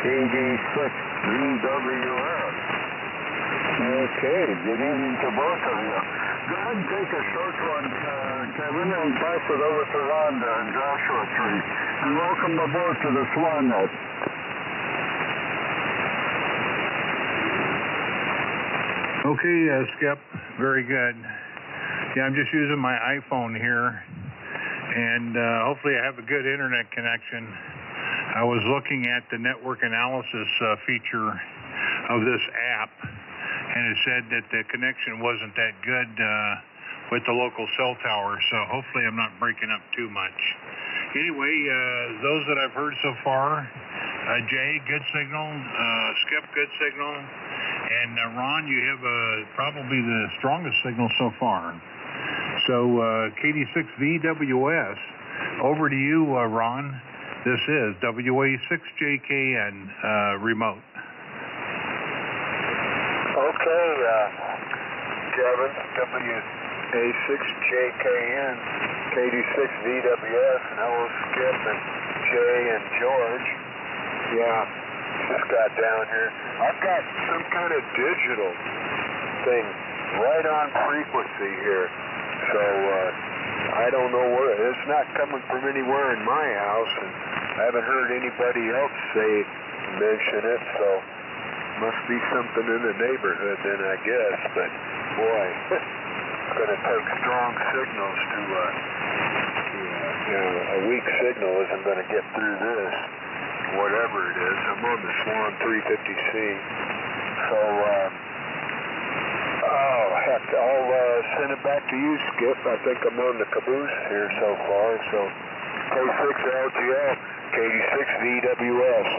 KD6VWS. Okay, Good evening to both of you. Go ahead and take a short one, Kevin, and pass it over to Rhonda and Joshua Tree. And welcome aboard to the Swan Net. Okay, Skip, very good. Yeah, I'm just using my iPhone here, and hopefully I have a good internet connection. I was looking at the network analysis feature of this app, and it said that the connection wasn't that good with the local cell tower, so hopefully I'm not breaking up too much. Anyway, those that I've heard so far, Jay, good signal, Skip, good signal, and Ron, you have probably the strongest signal so far. So KD6VWS, over to you, Ron. This is WA6JKN remote. Okay, Kevin, WA6JKN, KD6VWS, and hello, Skip and Jay and George. Yeah, just got down here. I've got some kind of digital thing right on frequency here, so I don't know where. It's not coming from anywhere in my house, and I haven't heard anybody else mention it, so must be something in the neighborhood then, I guess. But boy, it's going to take strong signals to a weak signal isn't going to get through this, whatever it is. I'm on the Swan 350C, so oh heck, I'll send it back to you, Skip. I think I'm on the caboose here so far. So K6LGL, KD6VWS.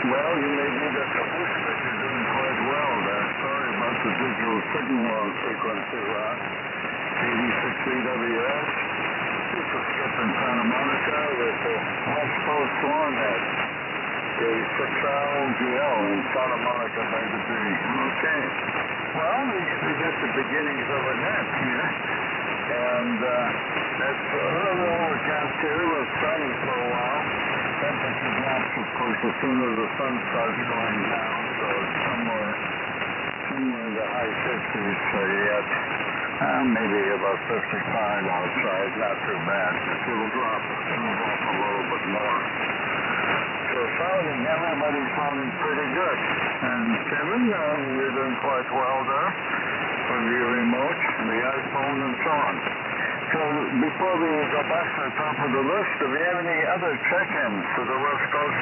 Well, you may be the caboose, but you're doing quite well there. Sorry about the digital signal frequency, Ron. KD6VWS. This is Skip in Santa Monica with the West Coast Swan Net. K6LGL in Santa Monica by the Bay. Okay. Well, we get the beginnings of a net here. And that's a little overcast here with sun for a while. Temperature drops, of course, as soon as the sun starts going down, so it's somewhere in the high 50s yet. Maybe about 55 outside, not too bad. It'll drop a little bit more. So everybody's sounding pretty good. And Kevin, you're doing quite well there from your remote, the iPhone, and so on. So before we go back to the top of the list, do we have any other check-ins to the West Coast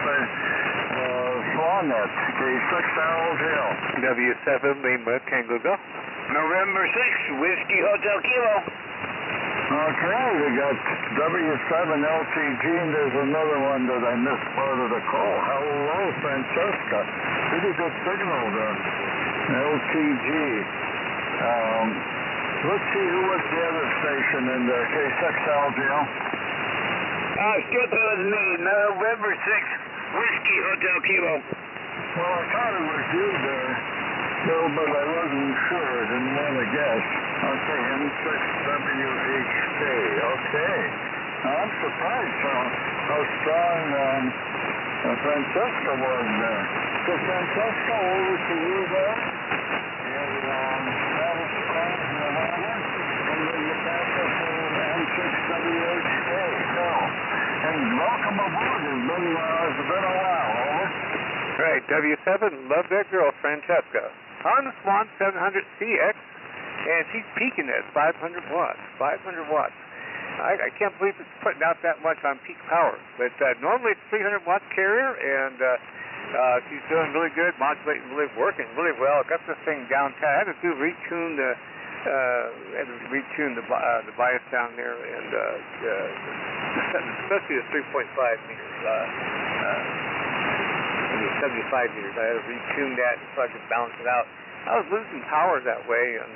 Swan Net, K6LGL? W7 Lima Tango Go. November 6th, Whiskey Hotel Kilo. Okay, we got W7LTG, and there's another one that I missed part of the call. Hello, Francesca. Pretty good signal there. LTG. Let's see who was the other station in the K6LGL. Skip, it was me, November 6th, Whiskey Hotel Kilo. Well, I thought it was you there, Bill, but I wasn't sure. Didn't want to guess. Okay, M6WHK. Okay. Now, I'm surprised how strong Francesca was there. So, Francesca, over to you there. M6WHK. So, and welcome aboard. It's been a while, over. Right, W7, love that girl, Francesca. On the Swan 700CX, and she's peaking at 500 watts. 500 watts. I can't believe it's putting out that much on peak power. But normally it's 300 watt carrier, and she's doing really good, modulating, really working really well. Got this thing down pat. I had to retune the bias down there, and especially the 3.5 meters. 75 meters. I had to retune that so I could balance it out. I was losing power that way, and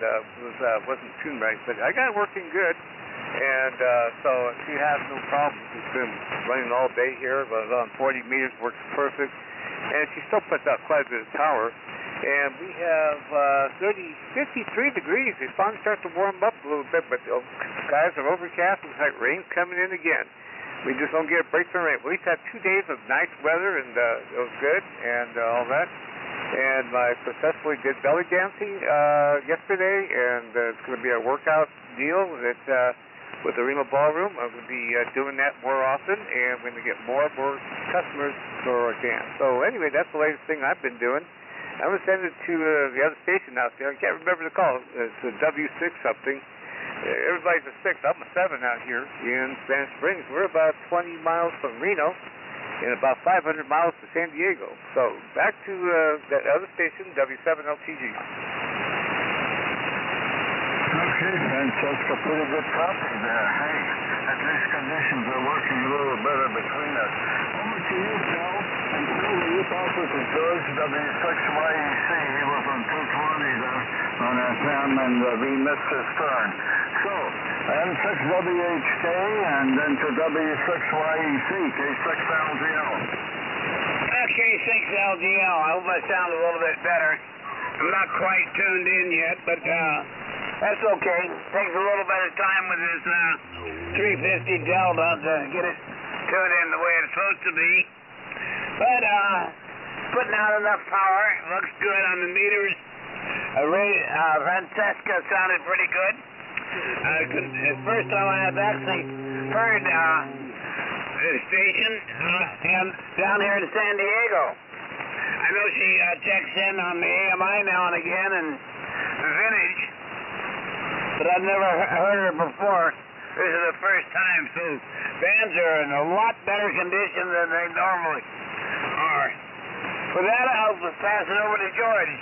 wasn't tuned right, but I got it working good, and so she has no problem. She's been running all day here. I was on 40 meters, works perfect, and she still puts out quite a bit of power. And we have 53 degrees. The sun starts to warm up a little bit, but the skies are overcast. Looks like rain's coming in again. We just don't get a break from rain. We had 2 days of nice weather, and it was good, and all that. And I successfully did belly dancing yesterday, and it's going to be a workout deal with the Rima Ballroom. I'm going to be doing that more often, and we're going to get more customers for our dance. So anyway, that's the latest thing I've been doing. I'm going to send it to the other station out there. I can't remember the call. It's a W6 something. Everybody's a 6. I'm a 7 out here in Spanish Springs. We're about 20 miles from Reno and about 500 miles to San Diego. So back to that other station, W7LTG. Okay, Francesca, pretty good copy there. Hey, at least conditions are working a little better between us. Over to you, Phil. And Phil, will you talk with the George W6YEC? He was on 220 there on FM, and we missed his turn. So, M6WHK, and then to W6YEC, K6LGL. K6LGL. I hope I sound a little bit better. I'm not quite tuned in yet, but that's okay. Takes a little bit of time with this 350 Delta to get it tuned in the way it's supposed to be. But putting out enough power. Looks good on the meters. Francesca sounded pretty good. First time I've actually heard the station and down here in San Diego. I know she checks in on the AMI now and again and Vintage, but I've never heard her before. This is the first time, so bands are in a lot better condition than they normally are. With that, I'll pass it over to George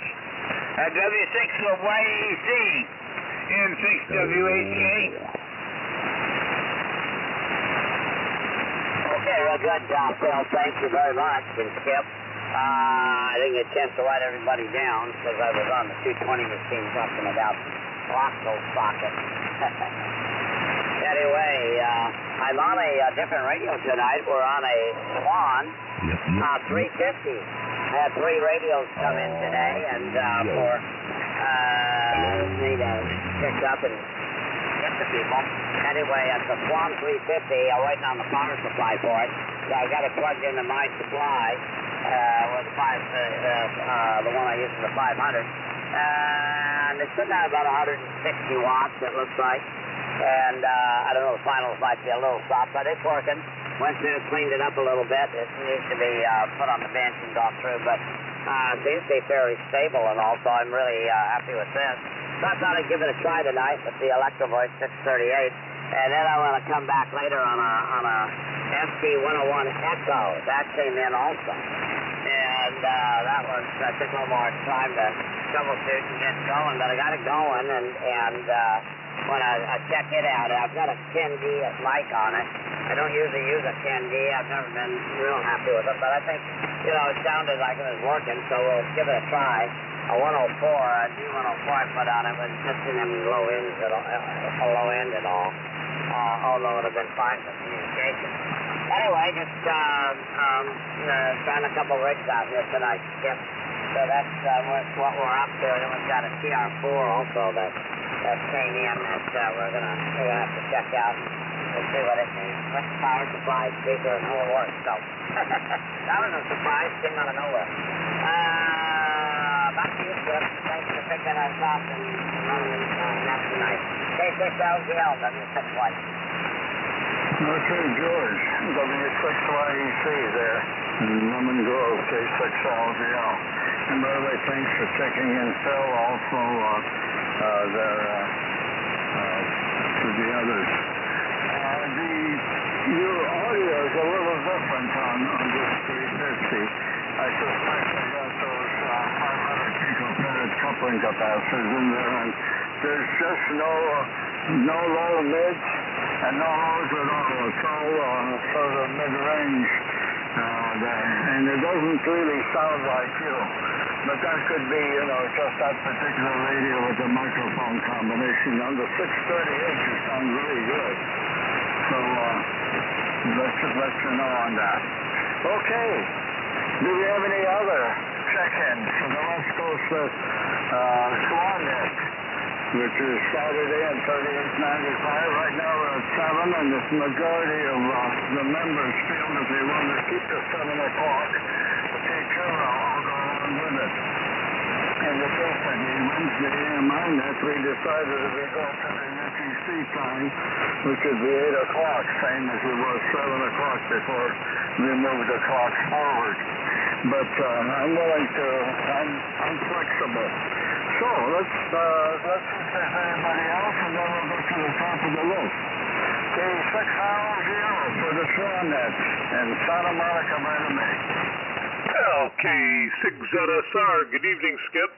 at W6YEC and 6WHK. Okay, well, good job, Phil. Thank you very much. And Skip, I didn't get a chance to write everybody down because I was on the 220 machine talking about Roscoe sockets. Anyway, I'm on a different radio tonight. We're on a Swan 350. I had 3 radios come in today, and for me to pick up and get to people. Anyway, it's a Swan 350. I'm waiting on the power supply for it. So I got it plugged into my supply with the one I use for the 500. And it's sitting at about 160 watts, it looks like. And I don't know, the finals might be a little soft, but it's working. Went through, cleaned it up a little bit. It needs to be put on the bench and gone through, but seems to be fairly stable and all, so I'm really happy with this. So I thought I'd give it a try tonight with the Electro Voice 638, and then I want to come back later on a SB101 Echo. That came in also. And that was, took a little more time to troubleshoot and get going, but I got it going, and when I check it out, I've got a 10D mic on it. I don't usually use a 10D. I've never been real happy with it, but I think, it sounded like it was working, so we'll give it a try. A 104, a D104 I put on it was just in them low end at all, although it would have been fine for communication. Anyway, just trying a couple rigs out here tonight, Skip. So that's what we're up to. And we've got a TR4 also that came in that we're gonna have to check out and see what it means. With power supply, speaker, and whole works. So that was a surprise, came out of nowhere. Back to you, Skip. Thanks for picking us up and running that tonight. K6LGL, W6Y. Okay, George, W6YEC there, Lemon Grove, K6LGL. And by the way, thanks for checking in, Phil, also there to the others. Your audio is a little different on this 350. I suspect they got those 500 picofarad coupling capacitors in there, and there's just no low mids and no lows at all. It's all sort of mid-range there, and it doesn't really sound like you. But that could be, just that particular radio with the microphone combination. On the 638, you sound really good. So let's let you know on that. Okay. Do we have any other check-ins for the West Coast Swan Net? which is Saturday and 38.95. Right now we're at 7, and the majority of the members feel that they want to keep the 7 o'clock. The K2 I'll go on with it. And the case of the Wednesday AMI net, we decided to go to the UTC time, which is the 8 o'clock, same as it was 7 o'clock before we moved the clocks forward. But I'm willing to, I'm flexible. So let's see if there's anybody else, and then we'll go to the top of the list. K6LGL for the Swan Net in Santa Monica by the Bay. K6ZSR, good evening, Skip.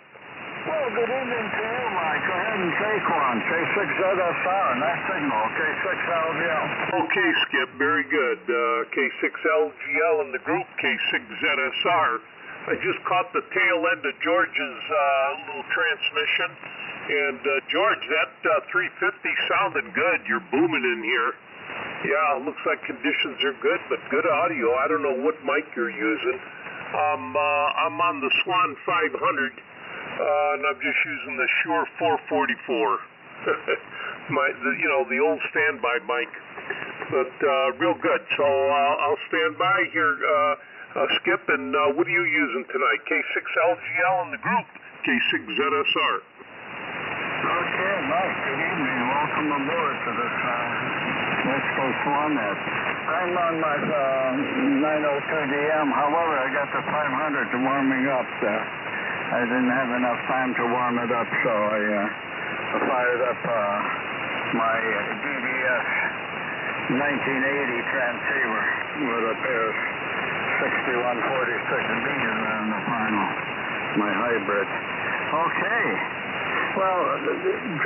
Well, good evening to you, Mike. Go ahead and take one. K6ZSR, nice signal. K6LGL. Okay, Skip, very good. K6LGL in the group, K6ZSR. I just caught the tail end of George's little transmission. And, George, that 350 sounded good. You're booming in here. Yeah, looks like conditions are good, but good audio. I don't know what mic you're using. I'm on the Swan 500, and I'm just using the Shure 444. The old standby mic, but real good. So I'll stand by here, Skip. And what are you using tonight? K6LGL in the group, K6ZSR. Okay, Mike. Good evening. Welcome aboard to this West Coast Swan Net. I'm on my 902 DM. However, I got the 500 warming up. I didn't have enough time to warm it up, so I fired up my DDS 1980 transceiver with a pair of 6146 meters on the final, my hybrid. Okay. Well,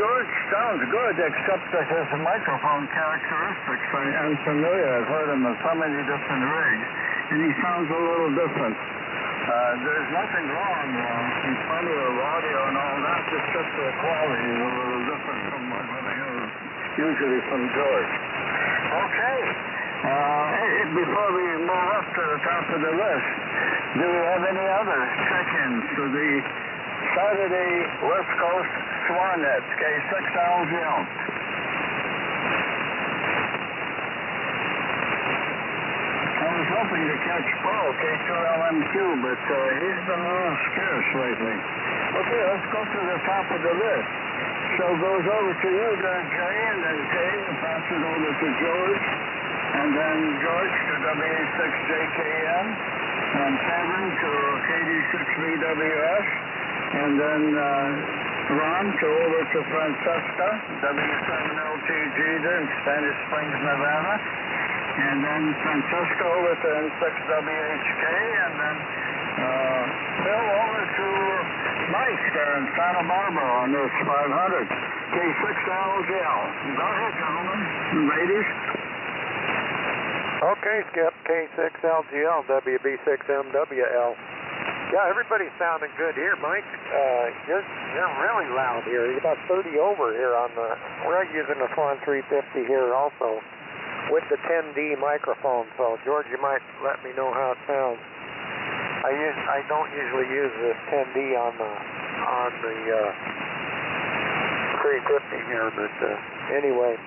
George sounds good, except that his microphone characteristics, I'm familiar. I've heard him on so many different rigs, and he sounds a little different. There's nothing wrong. He's plenty of audio and all that. It's just the quality is a little different from what I hear usually from George. Okay. Before we move up to the top of the list, do we have any other check-ins to the Saturday West Coast Swan Net, K6LGL? I was hoping to catch Paul, K2LMQ, but he's been a little scarce lately. Okay, let's go to the top of the list. So it goes over to you there, Jay, and then Jay passes over to George, and then George to WA6JKN, and Kevin to KD6VWS, and then Ron over to Francesca, W7LTG in Spanish Springs, Nevada, and then Francesca over to N6WHK, and then Phil over to Mike there in Santa Barbara on this 500. K6LGL. Go ahead, gentlemen and ladies. Okay, Skip, K6LGL, WB6MWL. Yeah, everybody's sounding good here, Mike. You're really loud here. You're about 30 over here on the. We're using the Swan 350 here also with the 10D microphone. So George, you might let me know how it sounds. I don't usually use this 10D on the 350 here, but anyway,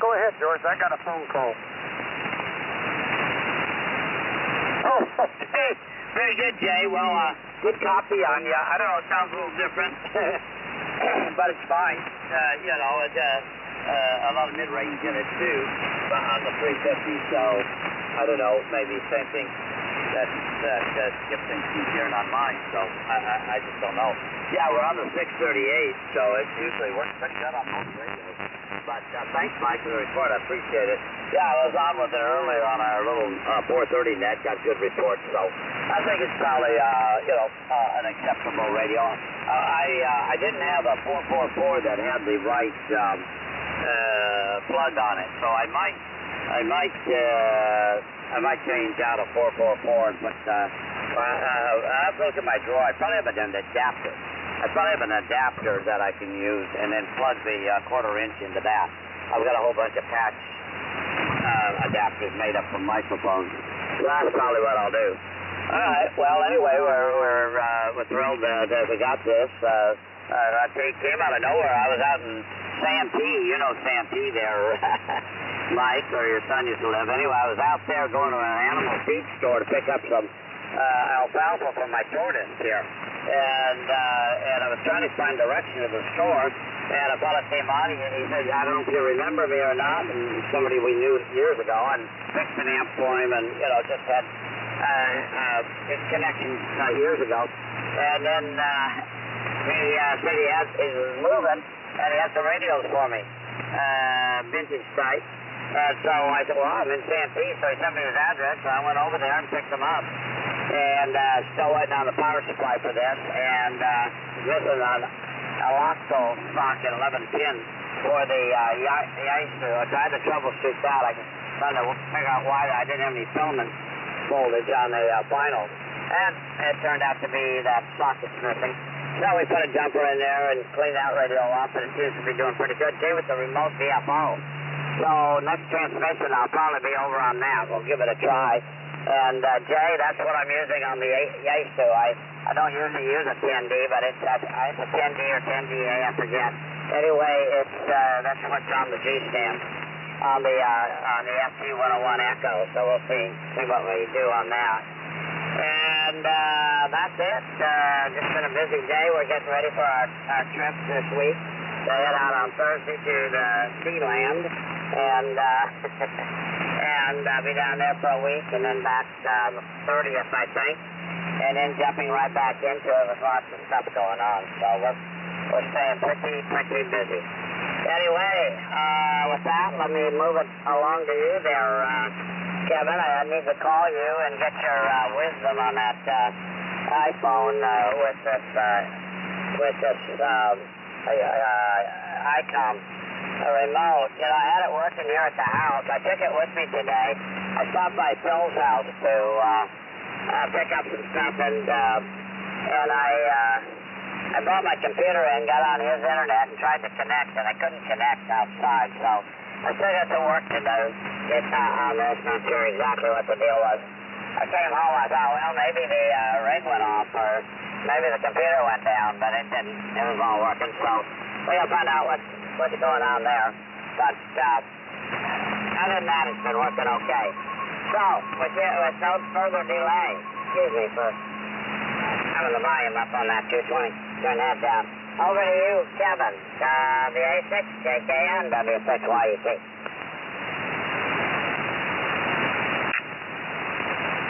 go ahead, George. I got a phone call. Oh, okay. Very good, Jay. Well, good copy on you. I don't know, it sounds a little different, but it's fine. A lot of mid-range in it, too, on the 350, so I don't know, maybe same thing that Skip thinks he's hearing on mine, so I just don't know. Yeah, we're on the 638, so it usually works pretty good on most radios. But thanks, Mike, for the report. I appreciate it. Yeah, I was on with it earlier on our little 430 net, got good reports, so I think it's probably, an acceptable radio. I didn't have a 444 that had the right plug on it, so I might change out a 444 and put, I have to look at my drawer. I probably have an adapter. I probably have an adapter that I can use and then plug the quarter-inch into that. I've got a whole bunch of patch adapters made up from microphones. So that's probably what I'll do. All right. Well, anyway, we're we're thrilled that we got this. It came out of nowhere. I was out in Santee. You know Santee there, Mike, where your son used to live. Anyway, I was out there going to an animal feed store to pick up some alfalfa for my tortoise here. And I was trying to find direction to the store. And a fellow came on, and he said, I don't know if you remember me or not, and somebody we knew years ago, and fixed an amp for him, and, you know, just had his connection years ago. And then he said he was moving, and he had some radios for me, vintage type. And so I said, well, I'm in Santee, so he sent me his address, so I went over there and picked them up. And still waiting on the power supply for this, and this is on a Loxo stock at 11 pins for the ice. I tried to troubleshoot that. I was trying to figure out why I didn't have any filament voltage on the vinyl. And it turned out to be that socket's missing. So we put a jumper in there and cleaned that radio off, and it seems to be doing pretty good. Gave it the remote VFO. So next transmission, I'll probably be over on that. We'll give it a try. And Jay, that's what I'm using on the Yaesu. I don't usually use a 10D, but it's a 10D or 10DA, I forget. Anyway, that's what's on the G-stand on the FG101 Echo. So we'll see what we do on that. And that's it. Just been a busy day. We're getting ready for our trip this week to head out on Thursday to the Sealand. And I'll be down there for a week, and then back the 30th, I think, and then jumping right back into it with lots of stuff going on. So we're staying pretty busy. Anyway, with that, let me move it along to you there, Kevin. I need to call you and get your wisdom on that iPhone with this ICOM remote. You know, I had it working here at the house. I took it with me today. I stopped by Phil's house to pick up some stuff, and I brought my computer in, got on his internet, and tried to connect, and I couldn't connect outside. So I still got some work to do. Get on this, not sure exactly what the deal was. I came home. I thought, well, maybe the ring went off, or maybe the computer went down, but it didn't. It was all working. So we'll find out what's going on there. But other than that, it's been working okay. So, with no further delay, excuse me for having the volume up on that 220. Turn that down. Over to you, Kevin. The A6, JKN, W6YEC.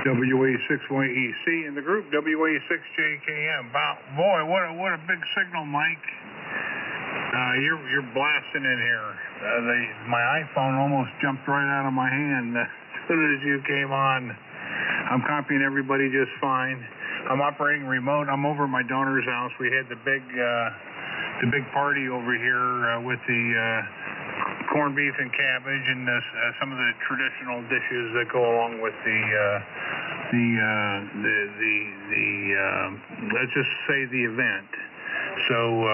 WA6YEC in the group, WA6JKM. Boy, what a big signal, Mike. You're blasting in here. My iPhone almost jumped right out of my hand as soon as you came on. I'm copying everybody just fine. I'm operating remote. I'm over at my daughter's house. We had the big party over here with the corned beef and cabbage and some of the traditional dishes that go along with the let's just say the event. So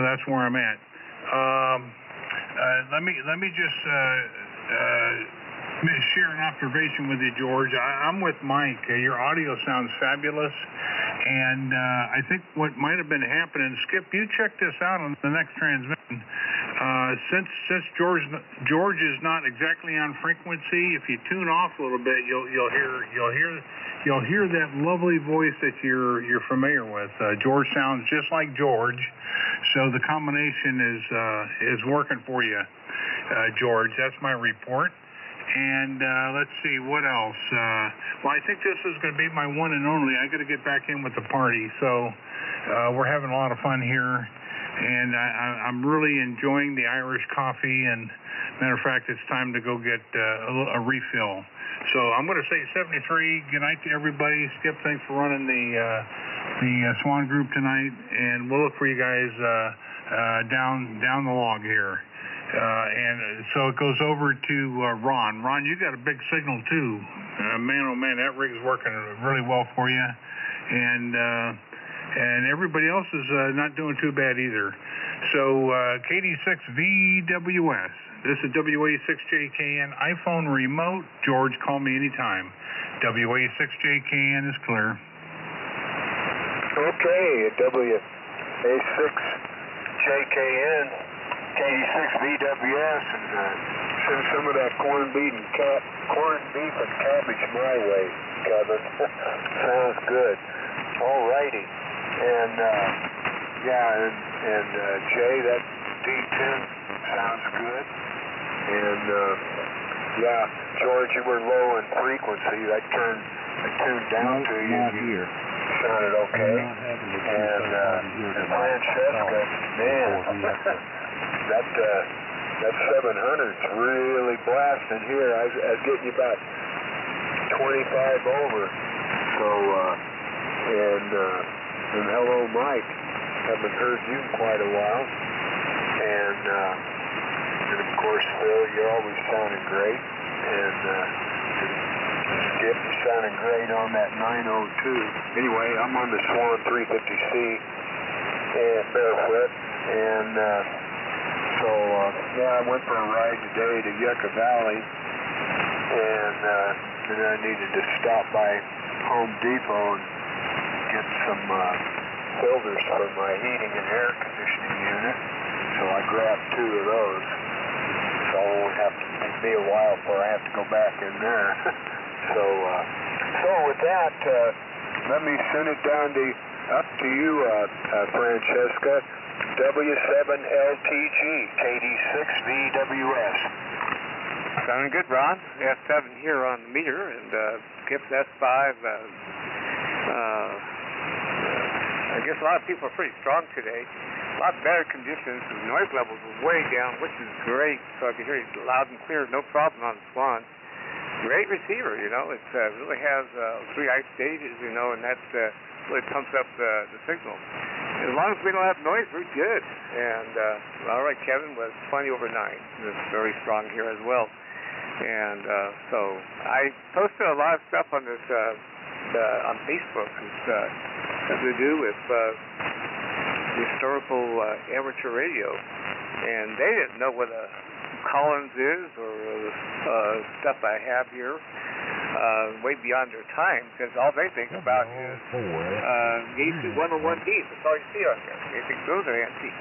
that's where I'm at. Let me just share an observation with you, George. I'm with Mike. Your audio sounds fabulous, and I think what might have been happening, Skip, you check this out on the next transmission. Since George is not exactly on frequency, if you tune off a little bit, you'll hear that lovely voice that you're familiar with. George sounds just like George, so the combination is working for you, George. That's my report. And let's see, what else? Well, I think this is going to be my one and only. I got to get back in with the party, so we're having a lot of fun here. And I'm really enjoying the Irish coffee, and matter of fact, it's time to go get a refill. So I'm going to say 73. Good night to everybody. Skip, thanks for running the Swan group tonight, and we'll look for you guys down the log here. And so it goes over to Ron. Ron, you got a big signal too. Man, oh man, that rig's working really well for you. And everybody else is not doing too bad either. So KD6VWS. This is WA6JKN iPhone remote. George, call me anytime. WA6JKN is clear. Okay, WA6JKN, KD6VWS, and send some of that corned beef and cabbage my way, Kevin. Sounds good. All righty. And Jay, that D10 sounds good. And George, you were low in frequency. I tuned down to you. Not here. Sounded okay. And Francesca, man, that 700's really blasting here. I was getting you about 25 over. So, and hello, Mike. Haven't heard you in quite a while. And of course, Phil, you're always sounding great. And Skip, you're sounding great on that 902. Anyway, I'm on the Swan 350C and barefoot. And I went for a ride today to Yucca Valley. And then I needed to stop by Home Depot and get some filters for my heating and air conditioning unit. So I grabbed 2 of those. So it'll have to be a while before I have to go back in there. So with that, let me send it down up to you, Francesca. W7LTG, KD6VWS. Sounding good, Ron. S7 here on the meter, and Skip's S5. I guess a lot of people are pretty strong today. A lot better conditions. The noise levels are way down, which is great. So I can hear you loud and clear, no problem on the Swan. Great receiver, you know. It really has 3 ice stages, you know, and that really pumps up the signal. As long as we don't have noise, we're good. And all right, Kevin was 20 over 9. It's very strong here as well. And so I posted a lot of stuff on this on Facebook. It's has to do with historical amateur radio, and they didn't know what a Collins is or stuff I have here. Way beyond their time, because all they think about is Yaesu 101Ds. That's all you see on here. They think those are antiques.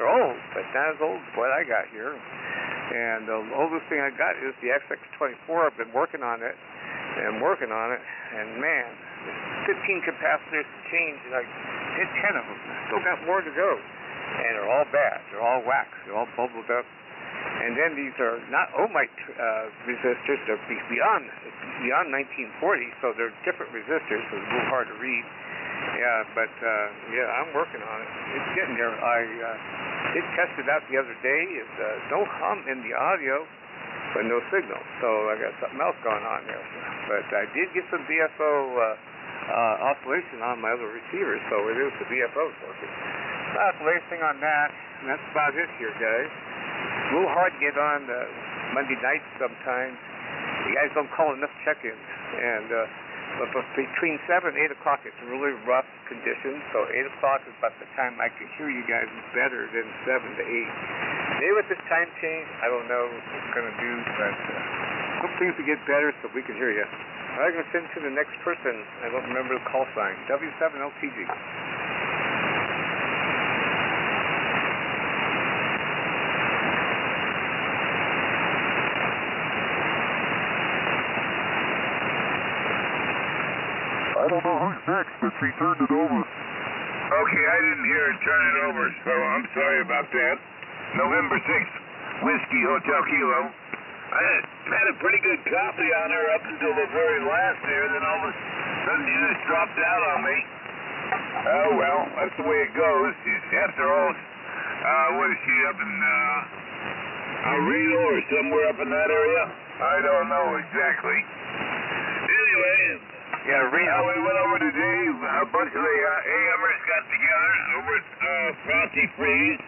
They're old, but not as old as what I got here. And the oldest thing I got is the XX24. I've been working on it, and man, 15 capacitors to change, and I did 10 of them. Still got more to go. And they're all bad. They're all wax. They're all bubbled up. And then these are not ohmite resistors. They're beyond 1940, so they're different resistors, so it's a little hard to read. Yeah, but I'm working on it. It's getting there. I did test it out the other day. It's no hum in the audio, but no signal. So I got something else going on there. But I did get some VFO oscillation on my other receivers, so it is the VFO circuit. That's the latest thing on that, and that's about it here, guys. It's a little hard to get on Monday nights sometimes. You guys don't call enough check-ins, and but between 7 and 8 o'clock, it's really rough conditions. So 8 o'clock is about the time I can hear you guys better than 7 to 8. Maybe with this time change, I don't know what it's going to do, but hope things will get better so we can hear you. I'm going to send to the next person. I don't remember the call sign. W7LTG. I don't know who's next, but she turned it over. Okay, I didn't hear her turn it over, so I'm sorry about that. November 6th, Whiskey Hotel Kilo. I had a pretty good copy on her up until the very last there, then all of a sudden you just dropped out on me. Oh, well, that's the way it goes. After all, what is she up in, Reno or somewhere up in that area? I don't know exactly. Anyway, Yeah, Reno. we went over today. A bunch of the AMers got together over at Frosty Freeze.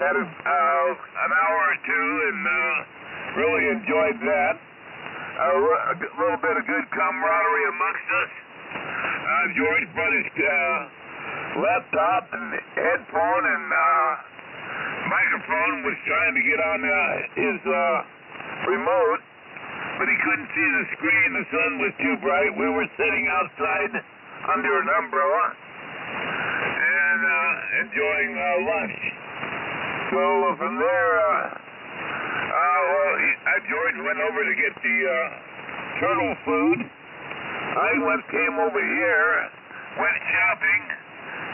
Had an hour or two and really enjoyed that. A little bit of good camaraderie amongst us. George brought his laptop and headphone and microphone, was trying to get on his remote, but he couldn't see the screen. The sun was too bright. We were sitting outside under an umbrella and enjoying lunch. So from there, George went over to get the turtle food. I came over here, went shopping,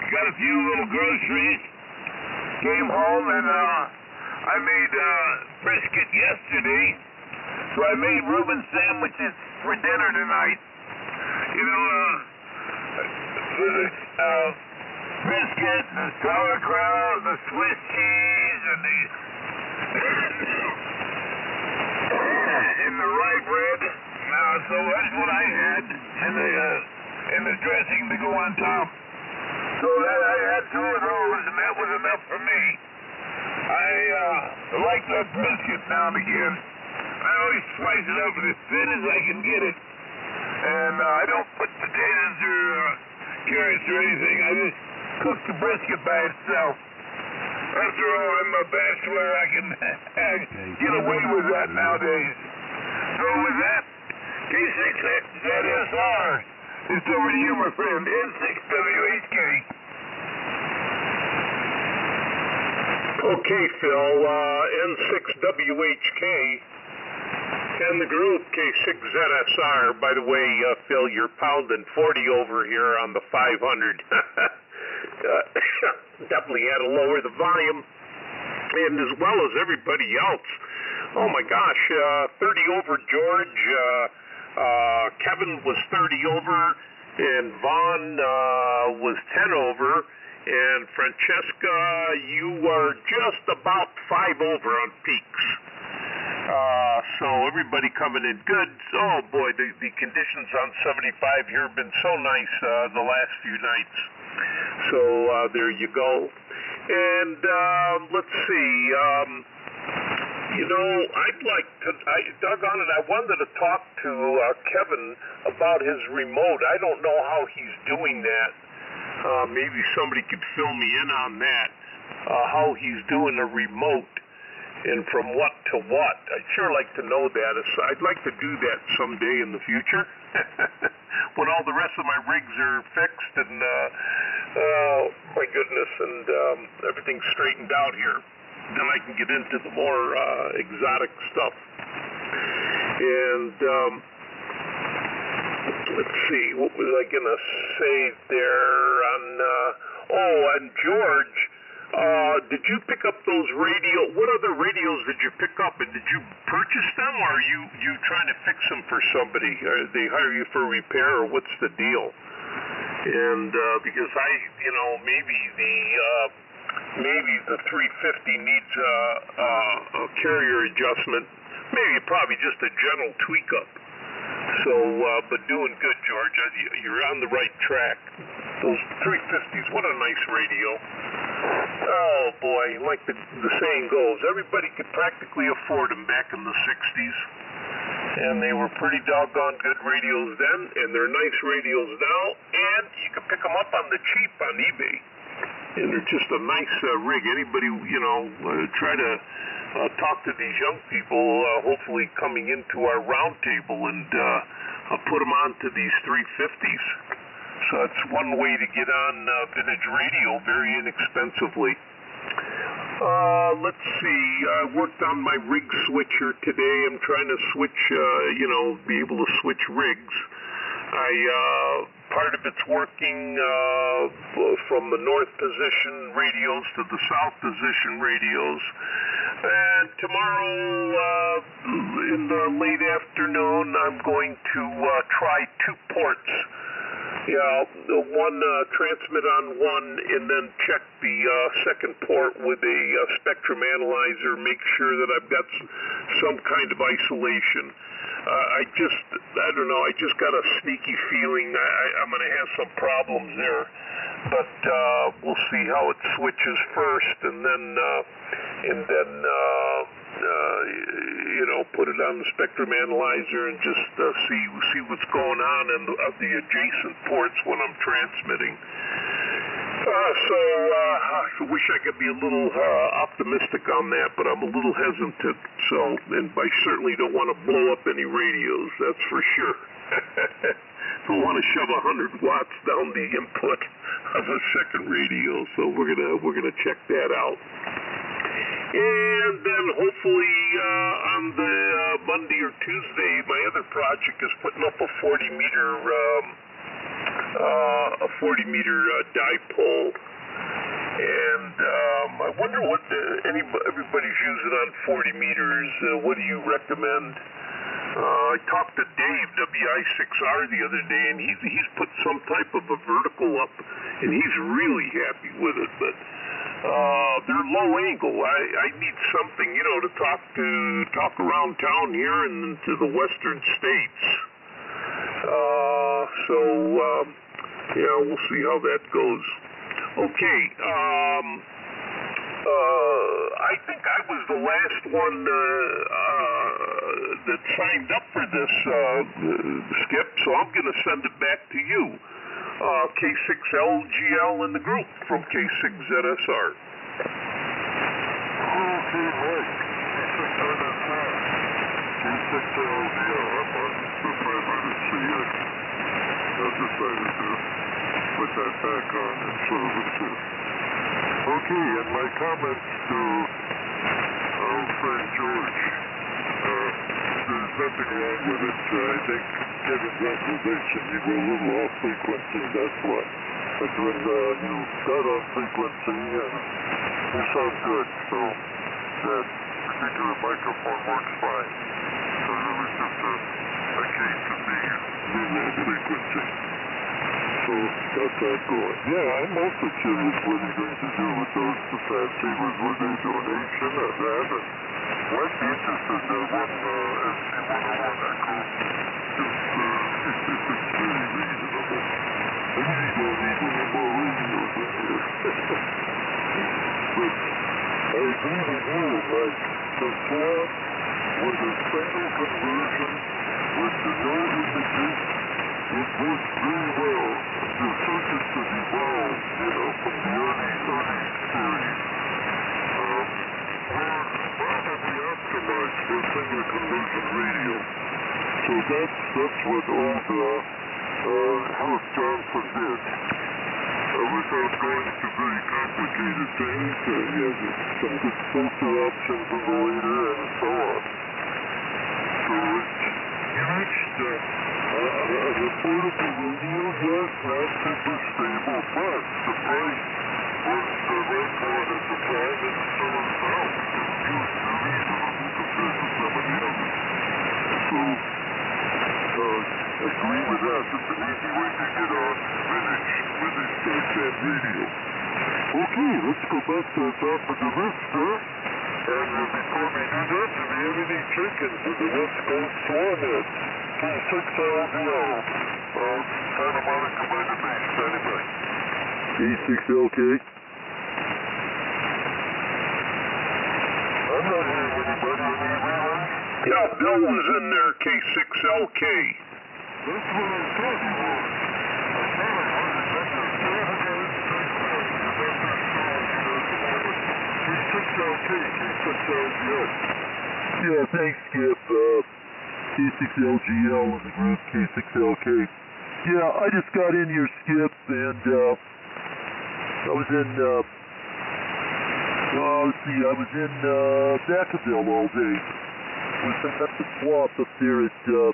got a few little groceries, came home, and I made brisket yesterday, so I made Reuben sandwiches for dinner tonight. You know, brisket, the sauerkraut, the Swiss cheese, and the and the rye bread. So that's what I had, and the dressing to go on top. So that I had 2 of those, and that was enough for me. I like that brisket now and again. I always slice it up as thin as I can get it, and I don't put potatoes or carrots or anything. I just cook the brisket by itself. After all, I'm a bachelor. I can get away with that nowadays. So with that, K6LGL is over to you, my friend, N6WHK. Okay, Phil, N6WHK and the group K6ZSR. By the way, Phil, you're pounding 40 over here on the 500. Definitely had to lower the volume, and as well as everybody else. Oh my gosh, 30 over George, Kevin was 30 over, and Vaughn was 10 over, and Francesca, you are just about 5 over on peaks. So everybody coming in good. Oh boy, the conditions on 75 here have been so nice the last few nights. So there you go. And let's see. You know, I'd like to, doggone it, I wanted to talk to Kevin about his remote. I don't know how he's doing that. Maybe somebody could fill me in on that, how he's doing a remote and from what to what. I'd sure like to know that. I'd like to do that someday in the future when all the rest of my rigs are fixed and, oh my goodness, and everything's straightened out here. Then I can get into the more exotic stuff. And let's see, what was I going to say there on, and George, did you pick up those what other radios did you pick up, and did you purchase them, or are you trying to fix them for somebody? They hire you for repair, or what's the deal? And because maybe the 350 needs a carrier adjustment, maybe probably just a general tweak up. So, but doing good, George. You're on the right track. Those 350s, what a nice radio. Oh boy, like the saying goes, everybody could practically afford them back in the 60s. And they were pretty doggone good radios then, and they're nice radios now, and you can pick them up on the cheap on eBay. And they're just a nice rig. Anybody, try to talk to these young people, hopefully coming into our round table, and put them onto these 350s. So that's one way to get on vintage radio very inexpensively. Let's see, I worked on my rig switcher today. I'm trying to switch, be able to switch rigs. Part of it's working from the north position radios to the south position radios. And tomorrow in the late afternoon, I'm going to try 2 ports. One transmit on one, and then check the second port with a spectrum analyzer, make sure that I've got some kind of isolation. I don't know, I just got a sneaky feeling I'm going to have some problems there. But we'll see how it switches first, and then put it on the spectrum analyzer and just see what's going on in the adjacent ports when I'm transmitting. I wish I could be a little optimistic on that, but I'm a little hesitant. And I certainly don't want to blow up any radios, that's for sure. don't want to shove 100 watts down the input of a second radio, so we're gonna check that out. And then hopefully on the Monday or Tuesday, my other project is putting up a 40 meter dipole. And I wonder what everybody's using on 40 meters. What do you recommend? I talked to Dave, WI6R, the other day, and he's put some type of a vertical up, and he's really happy with it. But they're low angle. I need something, to talk around town here and to the western states. We'll see how that goes. Okay, I think I was the last one that signed up for this, Skip, so I'm going to send it back to you. K6LGL in the group from K6ZSR. Okay, Mike. K6ZSR. K6LGL. I'm on the 500 CS. I decided to put that back on and serve assist. Okay, and my comments to our friend George. There's nothing wrong with it. I think Kevin's observation, you go a little off frequency, that's why. But when you got on frequency, you sound good. So that particular microphone works fine. So it was just a case of being a little off frequency. So got that going. Yeah, I'm also curious what he's going to do with those receivers, whether a donation or that. And West interested in one SC101 Echo. It's very reasonable. Maybe you don't need one of our radios in here. But I agree with you, like the Swan was a single conversion with the no images. It works very well. The circuits have evolved, from the early 30s series. We're probably optimized for a single conversion radio. So that's what old House Johnson did. Without going to very complicated things, he has some good filter options in the later and so on. So it's reached an affordable radio, yes, not super stable, but the price was the right one at the time and still is now. It's reasonable compared to some of the others. So, agree with that. It's an easy way to get on vintage type radio. Okay, let's go back to the top of the list there. And before we do that, do we have any chickens in the West Coast Swan Net? K6LGL. Santa Monica by the bay, standing by. K6LK. I'm not hearing anybody. Yeah, Bill was in there, K6LK. That's what I thought he was. K6LGL. Yeah, thanks, Skip. K6LGL in the group, K6LK. Yeah, I just got in here, Skip, and I was in, I was in Vacaville all day. Was at the swap up there at the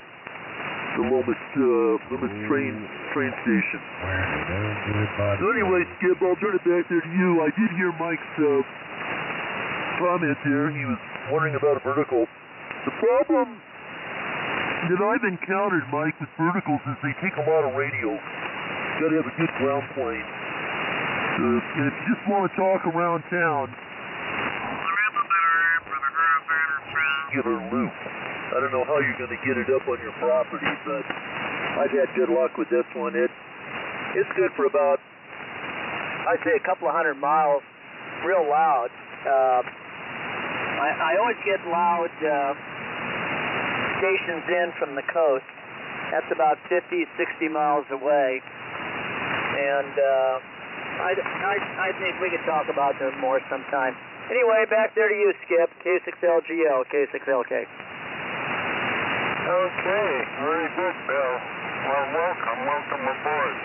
Lomas train station. So anyway, Skip, I'll turn it back there to you. I did hear Mike's comment there. He was wondering about a vertical. The problem that I've encountered, Mike, with verticals is they take a lot of radios. You got to have a good ground plane. And if you just want to talk around town, get a loop. I don't know how you're going to get it up on your property, but I've had good luck with this one. It's good for about, I'd say, a couple of 100 miles, real loud. I always get loud stations in from the coast. That's about 50, 60 miles away. And I think we could talk about them more sometime. Anyway, back there to you, Skip. K6LGL, K6LK. Okay, very good, Bill. Well, welcome aboard.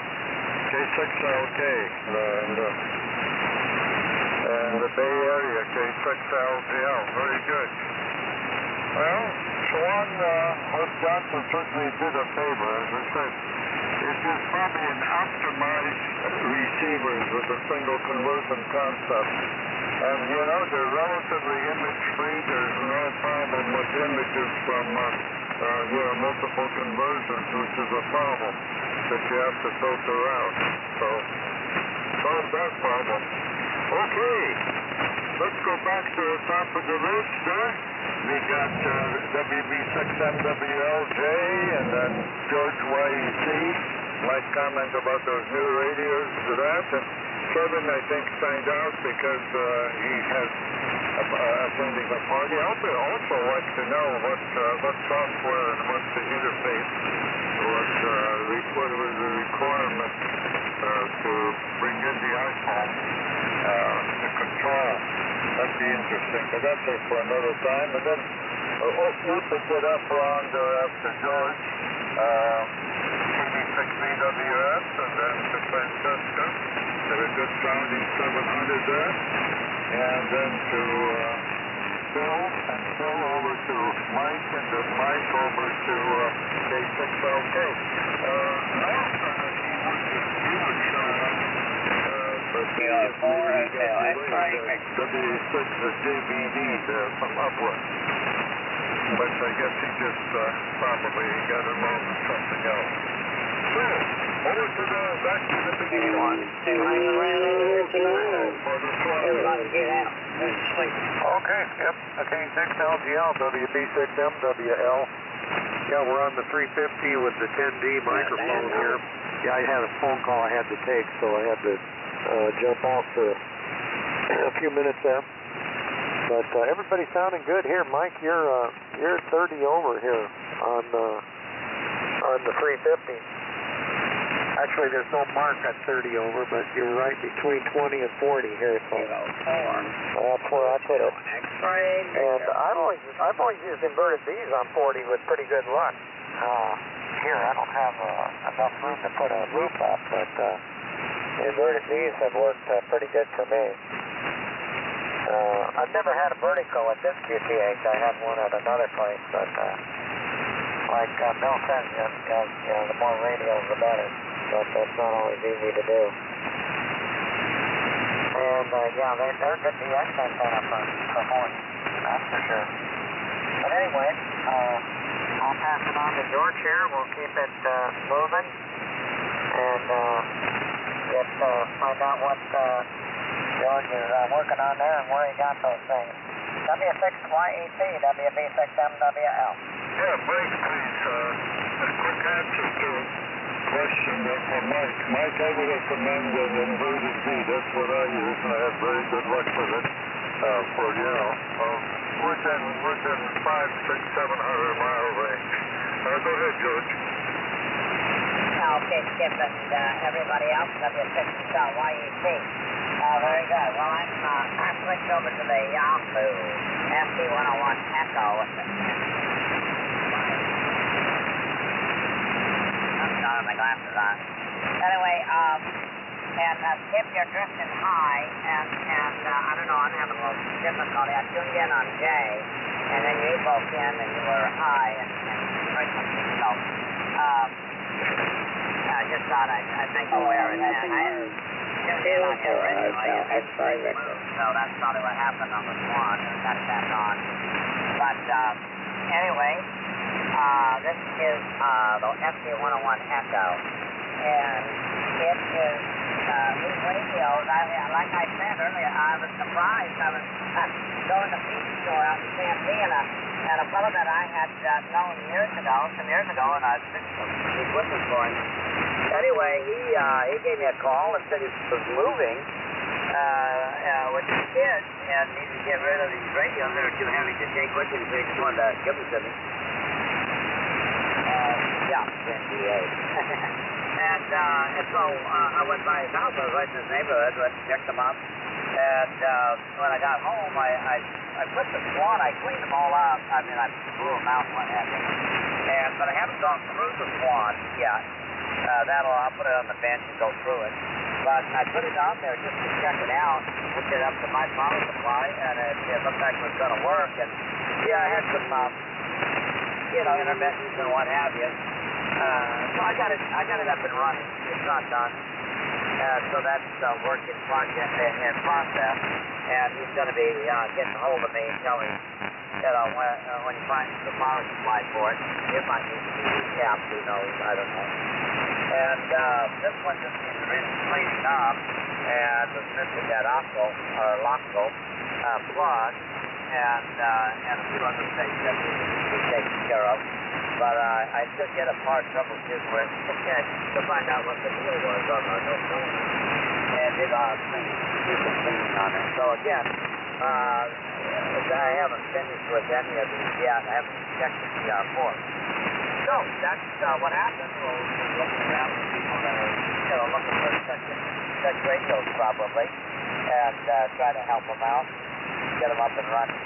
K6LK, the Bay Area K6LGL. Very good. Well, Swan, Hope Johnson certainly did a favor. As I said, it is probably an optimized receivers with a single conversion concept. And, you know, they're relatively image-free. There's no problem with images from, multiple conversions, which is a problem that you have to filter out. So, solve that problem. Okay, let's go back to the top of the list there. We got WB6MWLJ and then George YEC. Might comment about those new radios to that. And Kevin, I think, signed out because he has attending a party. I also like to know what software and what's the interface, what was the requirement to bring in the iPhone to control. That'd be interesting, but that's it for another time. And then we'll pick it up around after George, TV6VWS, and then to Francesca. Had a good sounding 700 there. And then to Phil, and Phil over to Mike, and then Mike over to K6LK. W6 is JBD from Upland. But I guess he just probably got involved in something else. So, over to back to the beginning. Anyone to hang around in here tonight, or everybody get out? Sleep. Okay, yep. K6LGL, WB6MWL. Yeah, we're on the 350 with the 10D microphone here. Yeah, I had a phone call I had to take, so I had to jump off for a few minutes there. But everybody's sounding good here. Mike, you're 30 over here on the 350. Actually, there's no mark at 30 over, but you're right between 20 and 40 here. So that's where I put it. And I've always used inverted Bs on 40 with pretty good luck. Here, I don't have enough room to put a roof up, but inverted Bs have worked pretty good for me. I've never had a vertical at this QTH. I had one at another place, but like Bill says, the more radios, the better. But that's not always easy to do. And they're good DX antenna for voice, that's for sure. But anyway, I'll pass it on to George here. We'll keep it moving and find out what George is working on there and where he got those things. W6YEC, WB6MWL. Yeah, Mike, please. A quick answer to question for Mike. Mike, I would recommend an inverted B. That's what I use, and I had very good luck with it for, within 500, 600, 700 mile range. Go ahead, George. Okay, Skip and everybody else, W6YEC. Very good. Well, I'm switched over to the Yahoo FT101 Echo. Got my glasses on. Anyway, Skip, you're drifting high, and I don't know, I'm having a little difficulty. I tuned in on J, and then you broke in, and you were high and frequency. So, I just thought I'd make you aware of that. I tuned in on you originally, so that's probably what happened on the Swan, and got it back on. But anyway, this is the FT101 Echo, and it is these radios. Like I said earlier, I was surprised. I was going to the feed store out in Stampede, and a fellow that I had known some years ago, and I was looking for him. Anyway, he gave me a call and said he was moving, which he did, and needed to get rid of these radios. They were too heavy to take with him, so he just wanted to give them to me. Yeah, NDA. and so I went by his house. I was right in his neighborhood. I checked him up. And when I got home, I put the Swan. I cleaned them all out. I mean, I blew them out and what have you. But I haven't gone through the Swan yet. I'll put it on the bench and go through it. But I put it on there just to check it out, hooked it up to my power supply, and it looked like it was going to work. And yeah, I had some, intermittents and what have you. So I got it up and running. It's not done. So that's a work in process. And he's going to be getting hold of me and telling when he finds the power supply for it. It might need to be recapped, who knows, I don't know. And this one just needs really cleaning up, and was missing that LOCO plug, and a few other things that need to be taken care of. But I should get a part troubleshoot with to find out what the deal was on the no cylinder. And did do some cleaning on it. So again, I haven't finished with any of these yet. I haven't checked the CR4. So that's what happened. We'll be looking around for people that are looking for such radios probably, and try to help them out, get them up and running.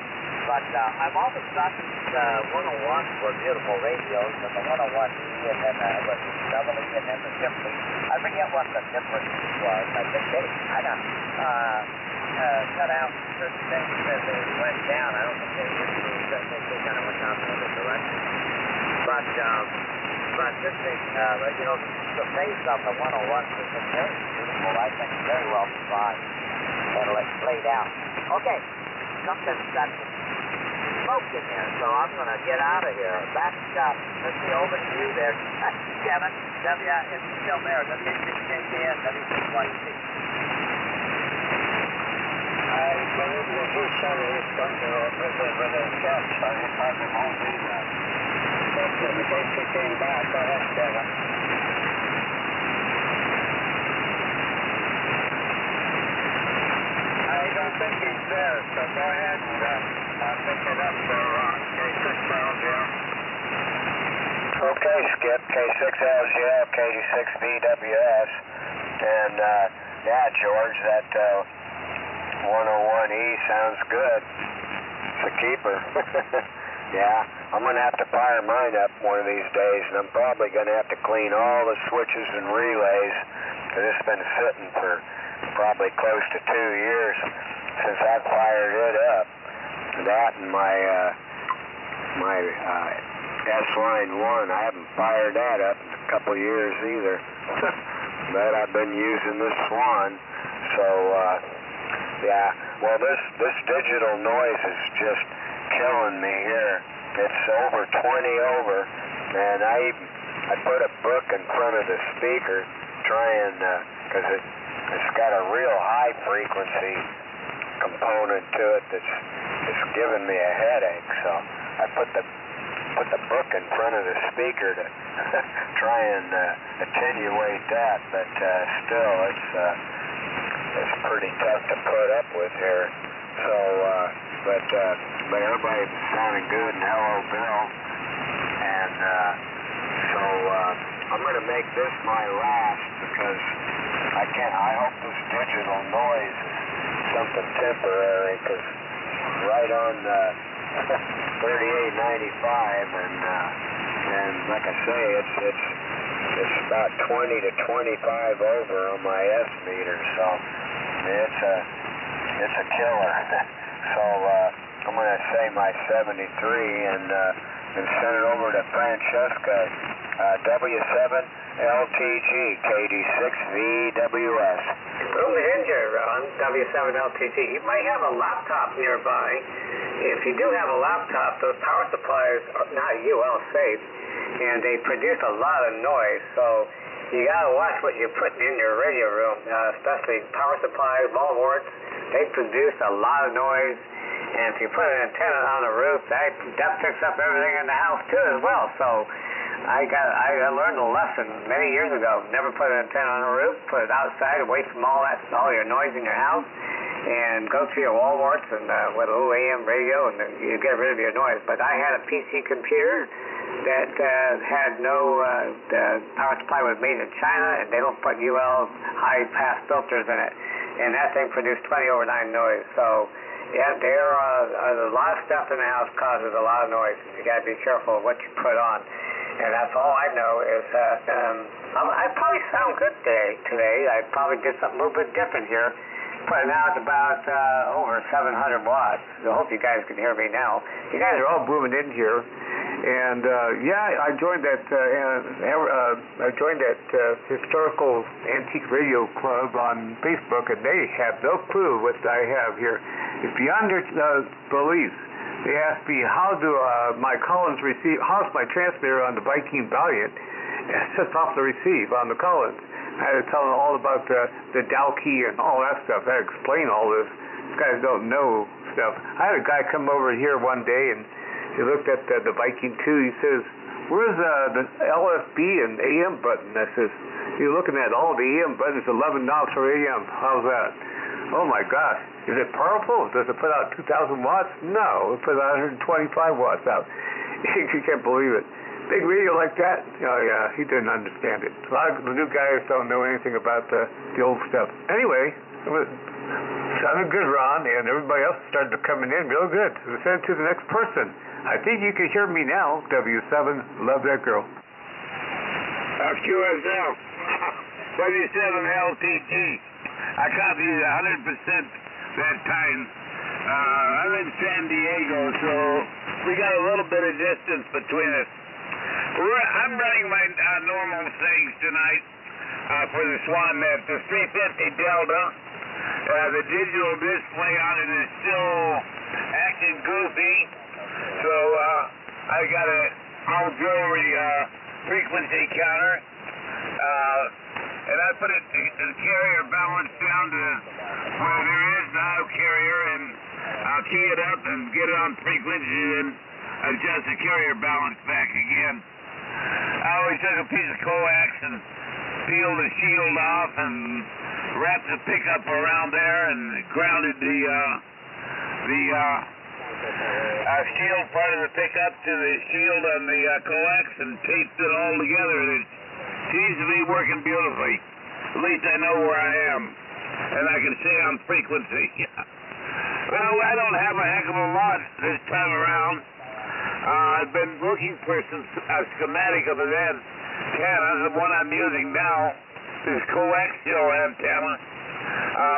But I've always thought these 101s were beautiful radios, and the 101E, and then the double E, and then the triple E. I forget what the difference was. I think they kind of cut out certain things as they went down. I don't think they improved. I think they kind of went down the other direction. But this thing, the face of the 101s is very beautiful. I think very well designed and laid out. Okay, something's got some smoke in there, so I'm going to get out of here. Back up. Let's see, over to you there, Kevin. It's still there. W6KKN, W6YC. I believe that he said he was going to visit with his guest, so he probably won't be there. Just in case he came back, go ahead, Kevin. I don't think he's there, so go ahead and pick it up there on K6LGL. Okay, Skip, K6LGL, KD6VWS, and George, that 101E sounds good. It's a keeper. Yeah, I'm going to have to fire mine up one of these days, and I'm probably going to have to clean all the switches and relays, because it's been sitting for probably close to 2 years since I fired it up. That and my S-Line 1, I haven't fired that up in a couple years either. But I've been using this Swan, so yeah. Well, this digital noise is just killing me here. It's over 20 over, and I put a book in front of the speaker, trying because it's got a real high frequency component to it that's giving me a headache. So I put the book in front of the speaker to try and attenuate that, but still it's pretty tough to put up with here. So but everybody's sounding good, and hello Bill, and so I'm going to make this my last, because I hope this digital noise is something temporary, because right on 3895, and like I say, it's about 20 to 25 over on my S meter, so it's a killer. So I'm going to say my 73 and send it over to Francesca, W7LTG, KD6VWS. Room to injure on W7LTG. You might have a laptop nearby. If you do have a laptop, those power supplies are not UL safe, and they produce a lot of noise. So you got to watch what you're putting in your radio room, especially power supplies, wall warts. They produce a lot of noise, and if you put an antenna on the roof, that picks up everything in the house too as well. So I learned a lesson many years ago. Never put an antenna on the roof. Put it outside, away from all your noise in your house, and go through your wall warts and with a little AM radio, and you get rid of your noise. But I had a PC computer that had no power supply was made in China, and they don't put UL high pass filters in it, and that thing produced 20 over 9 noise. So yeah, there are a lot of stuff in the house causes a lot of noise, and you got to be careful of what you put on. And that's all I know is that I probably sound good today. I probably did something a little bit different here. Putting out about over 700 watts. I hope you guys can hear me now. You guys are all booming in here. And yeah, I joined that historical antique radio club on Facebook, and they have no clue what I have here. It's beyond their belief. They asked me how's my transmitter on the Viking Valiant sets off the receive on the Collins. I had to tell them all about the Dow key and all that stuff. I had to explain all this. These guys don't know stuff. I had a guy come over here one day, and he looked at the Viking 2. He says, where's the LFB and AM button? I says, you're looking at all the AM buttons, 11 knobs for AM. How's that? Oh, my gosh. Is it powerful? Does it put out 2,000 watts? No. It puts out 125 watts out. You can't believe it. Big radio like that? Oh, yeah, he didn't understand it. A lot of the new guys don't know anything about the old stuff. Anyway, it sounded good, Ron, and everybody else started coming in real good. We sent it to the next person. I think you can hear me now, W7. Love that girl. QSL. 77LTG. I copied 100% that time. I'm in San Diego, so we got a little bit of distance between us. I'm running my normal settings tonight for the Swan Net. The 350 Delta. The digital display on it is still acting goofy, so I got an auxiliary frequency counter, and I put it the carrier balance down to where there is no carrier, and I'll key it up and get it on frequency and adjust the carrier balance back again. I always took a piece of coax and peeled the shield off and wrapped the pickup around there and grounded the shield part of the pickup to the shield on the coax and taped it all together. It seems to be working beautifully. At least I know where I am, and I can stay on frequency. Well, I don't have a heck of a lot this time around. I've been looking for some schematic of an antenna. The one I'm using now is coaxial antenna.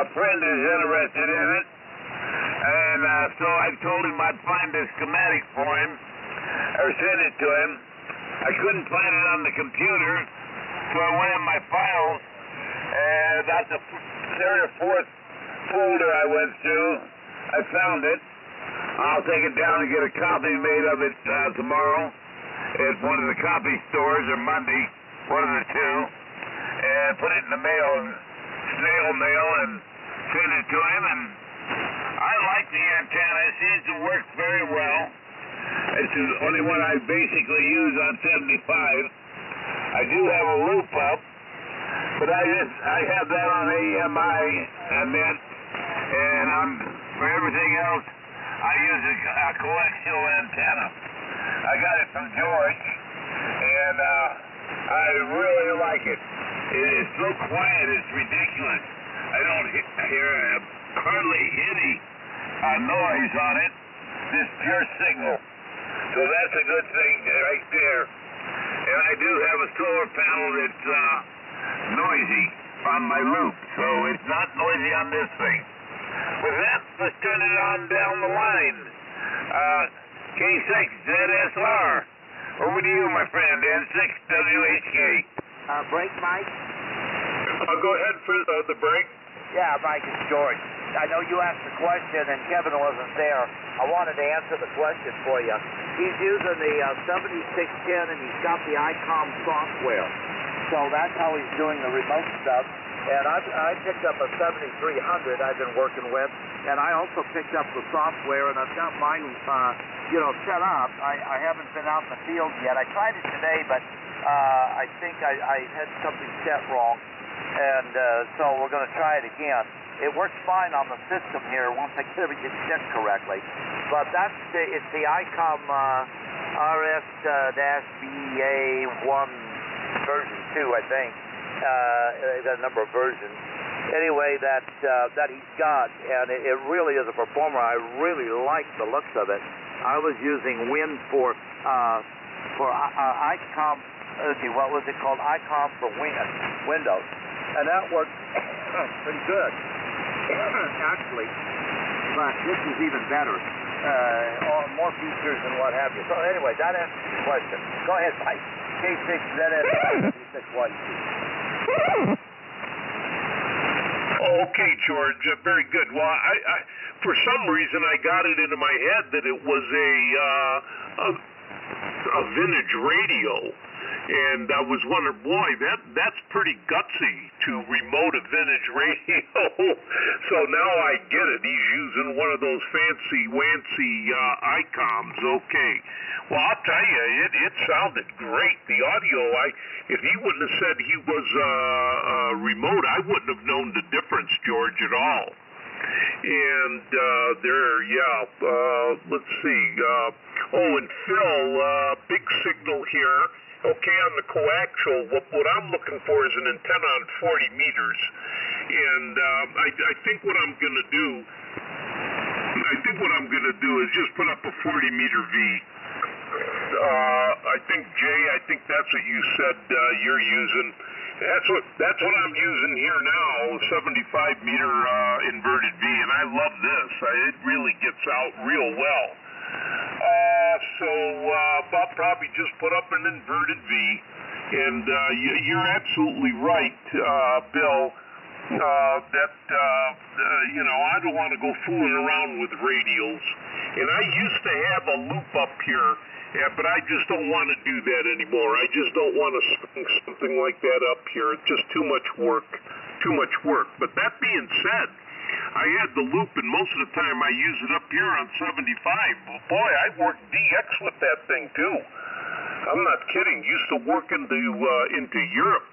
A friend is interested in it, and so I told him I'd find a schematic for him, or send it to him. I couldn't find it on the computer, so I went in my files, and about the third or fourth folder I went through, I found it. I'll take it down and get a copy made of it tomorrow at one of the copy stores, or Monday, one of the two, and put it in the mail, snail mail, and send it to him. And I like the antenna. It seems to work very well. It's the only one I basically use on 75. I do have a loop up, but I have that on AMI, and for everything else, I use a coaxial antenna. I got it from George, and I really like it. It is so quiet, it's ridiculous. I don't hear hardly any noise on it, just pure signal. So that's a good thing right there. And I do have a solar panel that's noisy on my loop, so it's not noisy on this thing. With that, let's turn it on down the line. K6ZSR. Over to you, my friend, N6WHK. Break, Mike? Go ahead for the break. Yeah, Mike, it's George. I know you asked the question and Kevin wasn't there. I wanted to answer the question for you. He's using the 7610 and he's got the ICOM software. So that's how he's doing the remote stuff. And I picked up a 7300 I've been working with, and I also picked up the software, and I've got mine, set up. I haven't been out in the field yet. I tried it today, but I think I had something set wrong, and so we're going to try it again. It works fine on the system here once I get everything set correctly. But it's the ICOM RS-BA1 version 2, I think. They've got a number of versions. Anyway, that he's got, and it really is a performer. I really like the looks of it. I was using Win for for ICOM, let's see, what was it called? ICOM for Windows. And that worked pretty good, actually. But this is even better. More features and what have you. So anyway, that answers your question. Go ahead, Mike. K6LGL. Okay, George, very good. Well, I for some reason I got it into my head that it was a vintage radio, and I was wondering, boy, that's pretty gutsy to remote a vintage radio. So now I get it. He's using one of those fancy ICOMs. Okay. Well, I'll tell you, it sounded great. The audio, if he wouldn't have said he was remote, I wouldn't have known the difference, George, at all. And let's see. And Phil, big signal here. Okay, on the coaxial, what I'm looking for is an antenna on 40 meters. And I think what I'm going to do, is just put up a 40-meter V. I think that's what you said you're using. That's what I'm using here now, 75-meter inverted V, and I love this. It really gets out real well. So I'll probably just put up an inverted V, and you're absolutely right, Bill, that I don't want to go fooling around with radials. And I used to have a loop up here, but I just don't want to do that anymore. I just don't want to swing something like that up here. It's just too much work. But that being said, I had the loop, and most of the time I use it up here on 75. Boy, I worked DX with that thing too. I'm not kidding. Used to work into Europe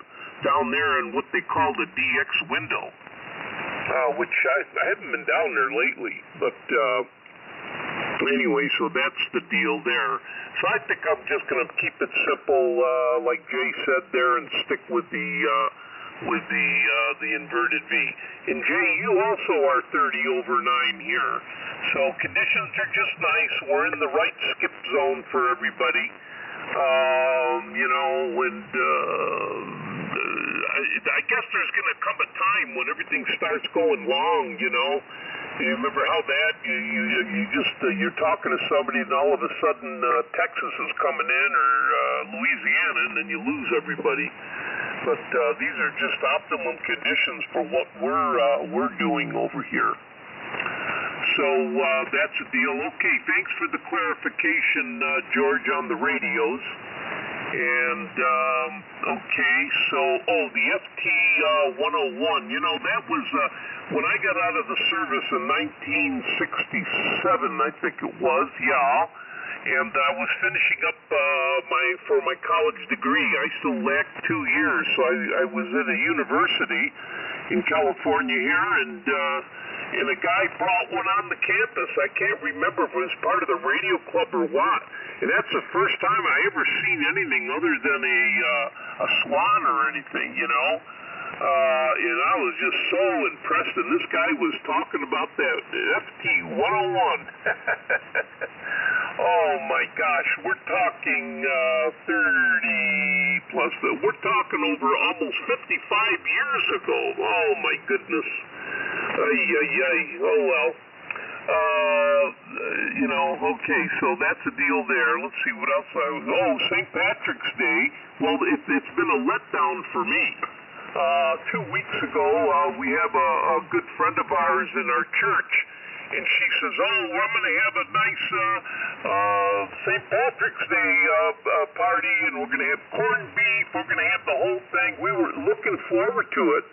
down there in what they call the DX window, which I haven't been down there lately. But anyway, so that's the deal there. So I think I'm just going to keep it simple, like Jay said there, and stick with the inverted V. And Jay, you also are 30/9 here. So conditions are just nice. We're in the right skip zone for everybody. I guess there's going to come a time when everything starts going long, You remember how that you're talking to somebody and all of a sudden Texas is coming in or Louisiana, and then you lose everybody. But these are just optimum conditions for what we're doing over here. So that's a deal. Okay, thanks for the clarification, George, on the radios. And okay, so the FT-101. That was when I got out of the service in 1967, I think it was. Yeah. And I was finishing up for my college degree. I still lacked 2 years, so I was at a university in California here, and a guy brought one on the campus. I can't remember if it was part of the radio club or what. And that's the first time I ever seen anything other than a swan or anything, And I was just so impressed, and this guy was talking about that FT-101. Oh my gosh, we're talking 30 plus, we're talking over almost 55 years ago. Oh my goodness. Oh well. Okay, so that's a deal there. Let's see what else St. Patrick's Day. Well, it's been a letdown for me. 2 weeks ago, we have a good friend of ours in our church, and she says, I'm going to have a nice St. Patrick's Day party, and we're going to have corned beef, we're going to have the whole thing. We were looking forward to it,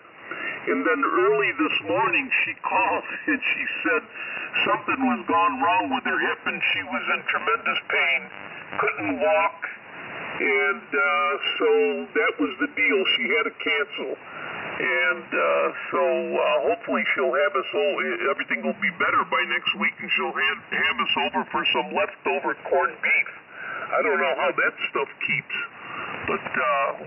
and then early this morning, she called, and she said something was gone wrong with her hip, and she was in tremendous pain, couldn't walk. And so that was the deal. She had to cancel. And so hopefully she'll have us everything will be better by next week, and she'll have us over for some leftover corned beef. I don't know how that stuff keeps, but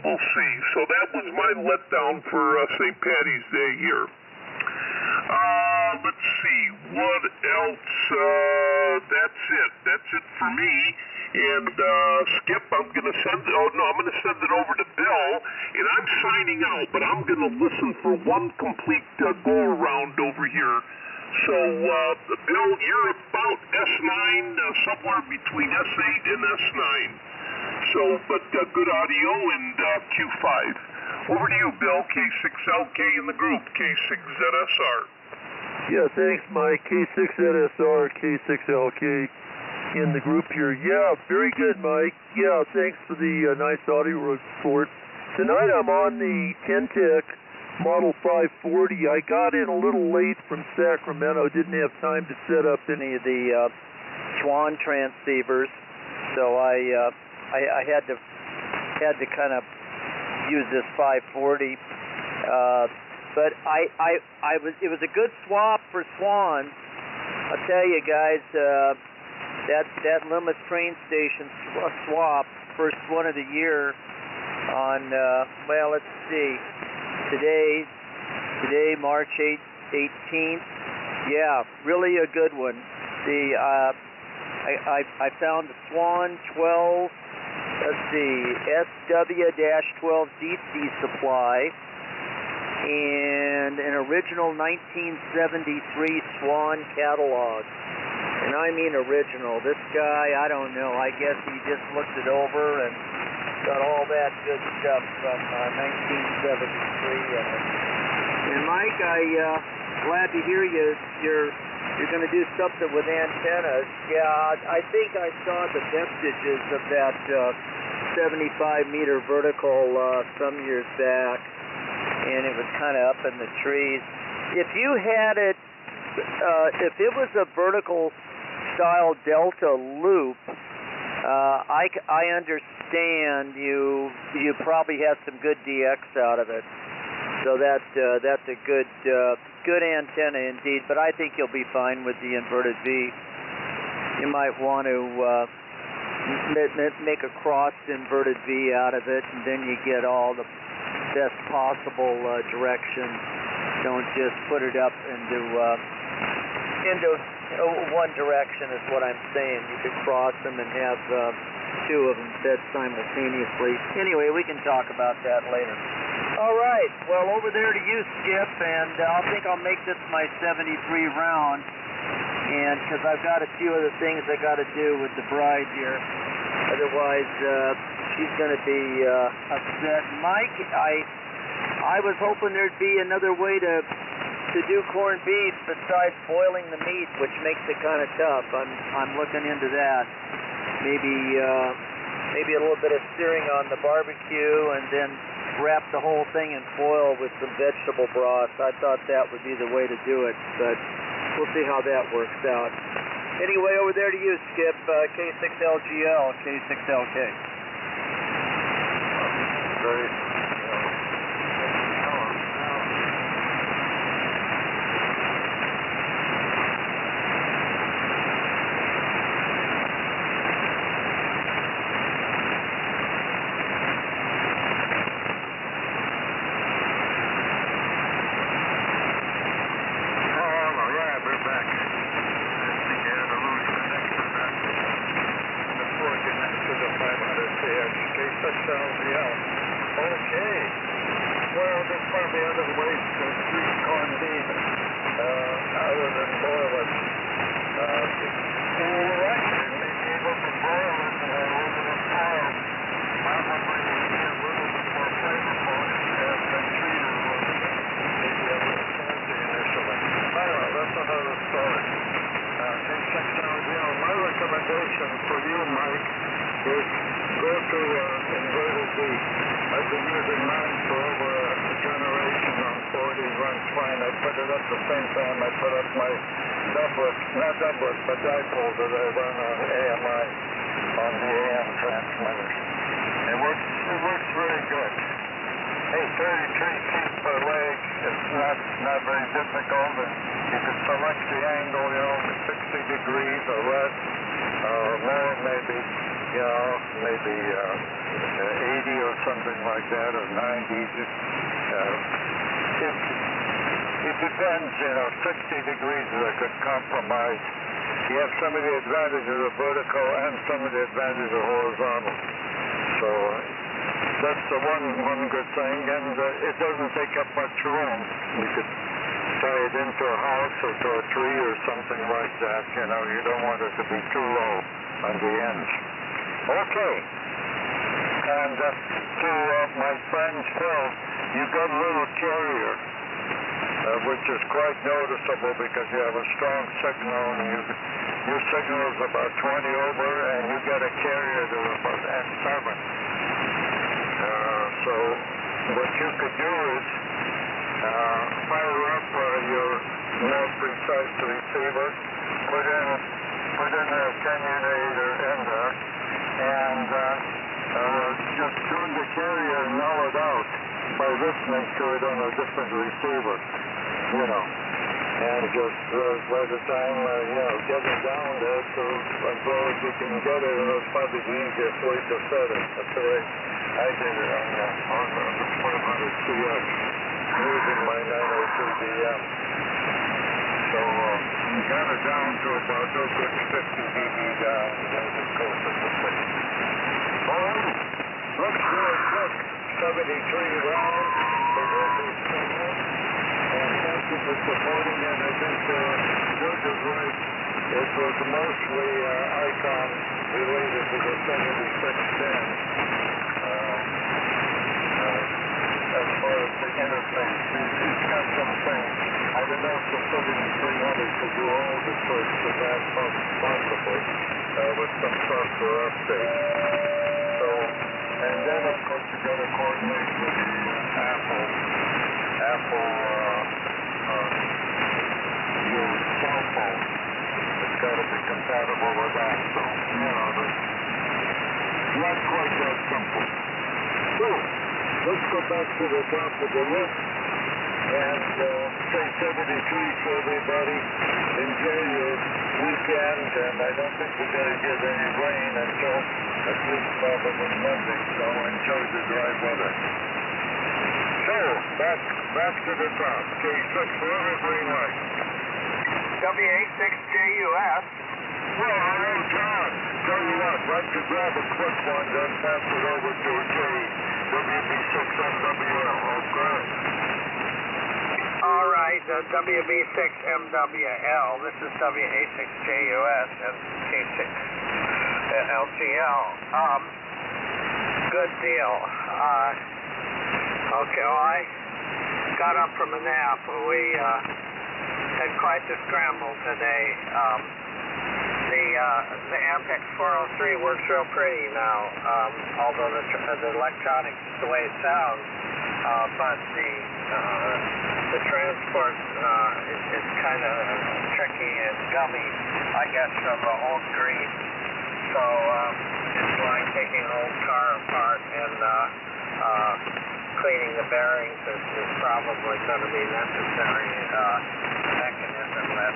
we'll see. So that was my letdown for St. Patty's Day here. Let's see. What else? That's it for me. And Skip, I'm going to send it over to Bill, and I'm signing out, but I'm going to listen for one complete go-around over here. So, Bill, you're about S9, somewhere between S8 and S9. So, but good audio and Q5. Over to you, Bill, K6LK in the group, K6ZSR. Yeah, thanks, Mike. K6ZSR, K6LK in the group here. Yeah, very good, Mike. Yeah, thanks for the nice audio report. Tonight I'm on the Tentec Model 540. I got in a little late from Sacramento. Didn't have time to set up any of the Swan transceivers, so I had to kind of use this 540. But it was a good swap for Swan. I'll tell you guys, that Loomis train station swap, first one of the year on, well, let's see, today March 18th, yeah, really a good one. I found the Swan 12, let's see, SW-12 DC supply, and an original 1973 Swan catalog. And I mean original. This guy, I don't know, I guess he just looked it over and got all that good stuff from 1973 in it. And Mike, glad to hear you're going to do something with antennas. Yeah, I think I saw the vestiges of that 75-meter vertical some years back, and it was kind of up in the trees. If you had it, if it was a vertical style delta loop, I understand you probably have some good DX out of it. So that's a good antenna indeed. But I think you'll be fine with the inverted V. You might want to make a crossed inverted V out of it, and then you get all the best possible direction. Don't just put it up into one direction is what I'm saying. You could cross them and have two of them fed simultaneously. Anyway, we can talk about that later. All right, well, over there to you, Skip, and I think I'll make this my 73 round, and because I've got a few other things I got to do with the bride here. Otherwise, she's going to be upset. Mike, I was hoping there'd be another way to do corned beef besides boiling the meat, which makes it kind of tough. I'm looking into that. Maybe a little bit of searing on the barbecue, and then wrap the whole thing in foil with some vegetable broth. I thought that would be the way to do it, but we'll see how that works out. Anyway, over there to you, Skip, K6LGL, K6LK. Great. K6LGL. Okay. Well, there's probably other ways to treat corned beef other than boil it. All right. You may be able to boil it in aluminum foil. Probably a little bit more flavorful if it had been treated with maybe a little salty initially. Well, that's another story. K6LGL. My recommendation for you, Mike, is go to inverted V. I've been using mine for over a generation on 40, runs fine. I put it up the same time I put up my not doublet, but dipole that I run on AMI on the AM transmitters. It works very good. Hey, 33 feet per leg, it's not very difficult, and you can select the angle, 60 degrees or less, more maybe. Maybe 80 or something like that, or 90. It depends, 60 degrees is a good compromise. You have some of the advantages of vertical and some of the advantages of horizontal. So that's the one good thing, and it doesn't take up much room. You could tie it into a house or to a tree or something like that. You know, you don't want it to be too low on the ends. Okay. And to my friend Phil, you got a little carrier, which is quite noticeable because you have a strong signal, and your signal is about 20 over, and you got a carrier to about F7. So what you could do is fire up your more precise receiver, put in a attenuator in there, and just tune the carrier and null it out by listening to it on a different receiver, you know. And just by the time, get it down there to as low as you can get it, and it's probably the easiest way to set it. That's the way I did it on the 500 CX using my 902 DM. So you got it down to about a good 50 dB down, and then it goes to the place. All right, let's do a quick 73 round for West Coast Swan Net. And thank you for supporting it. I think George is right. It was mostly icon related to the 7610. As far as the interface, he's got some things. I don't know if the 7300 could do all the tricks of that possibly with some software update. So, and then of course you got to coordinate with the Apple your cell phone. It's got to be compatible with that. So, you know, it's not quite that simple. So, let's go back to the top of the list and say 73 to everybody. Enjoy your weekend, and I don't think we're going to get any rain until at least probably Monday, so enjoy the dry weather. So, back to the top. K6, whatever green light. WA6JUS. Well, hello, John. Tell you what, like to grab a quick one, then pass it over to WB6MWL. Okay. All right, WB6MWL. This is WA6JUS and K6LGL. Good deal. Okay, well, I got up from a nap. We had quite the scramble today. The Ampex 403 works real pretty now, although the electronics is the way it sounds, but the transport is kind of tricky and gummy, I guess, from the old grease. So it's like taking an old car apart and cleaning the bearings is probably going to be necessary. The mechanism that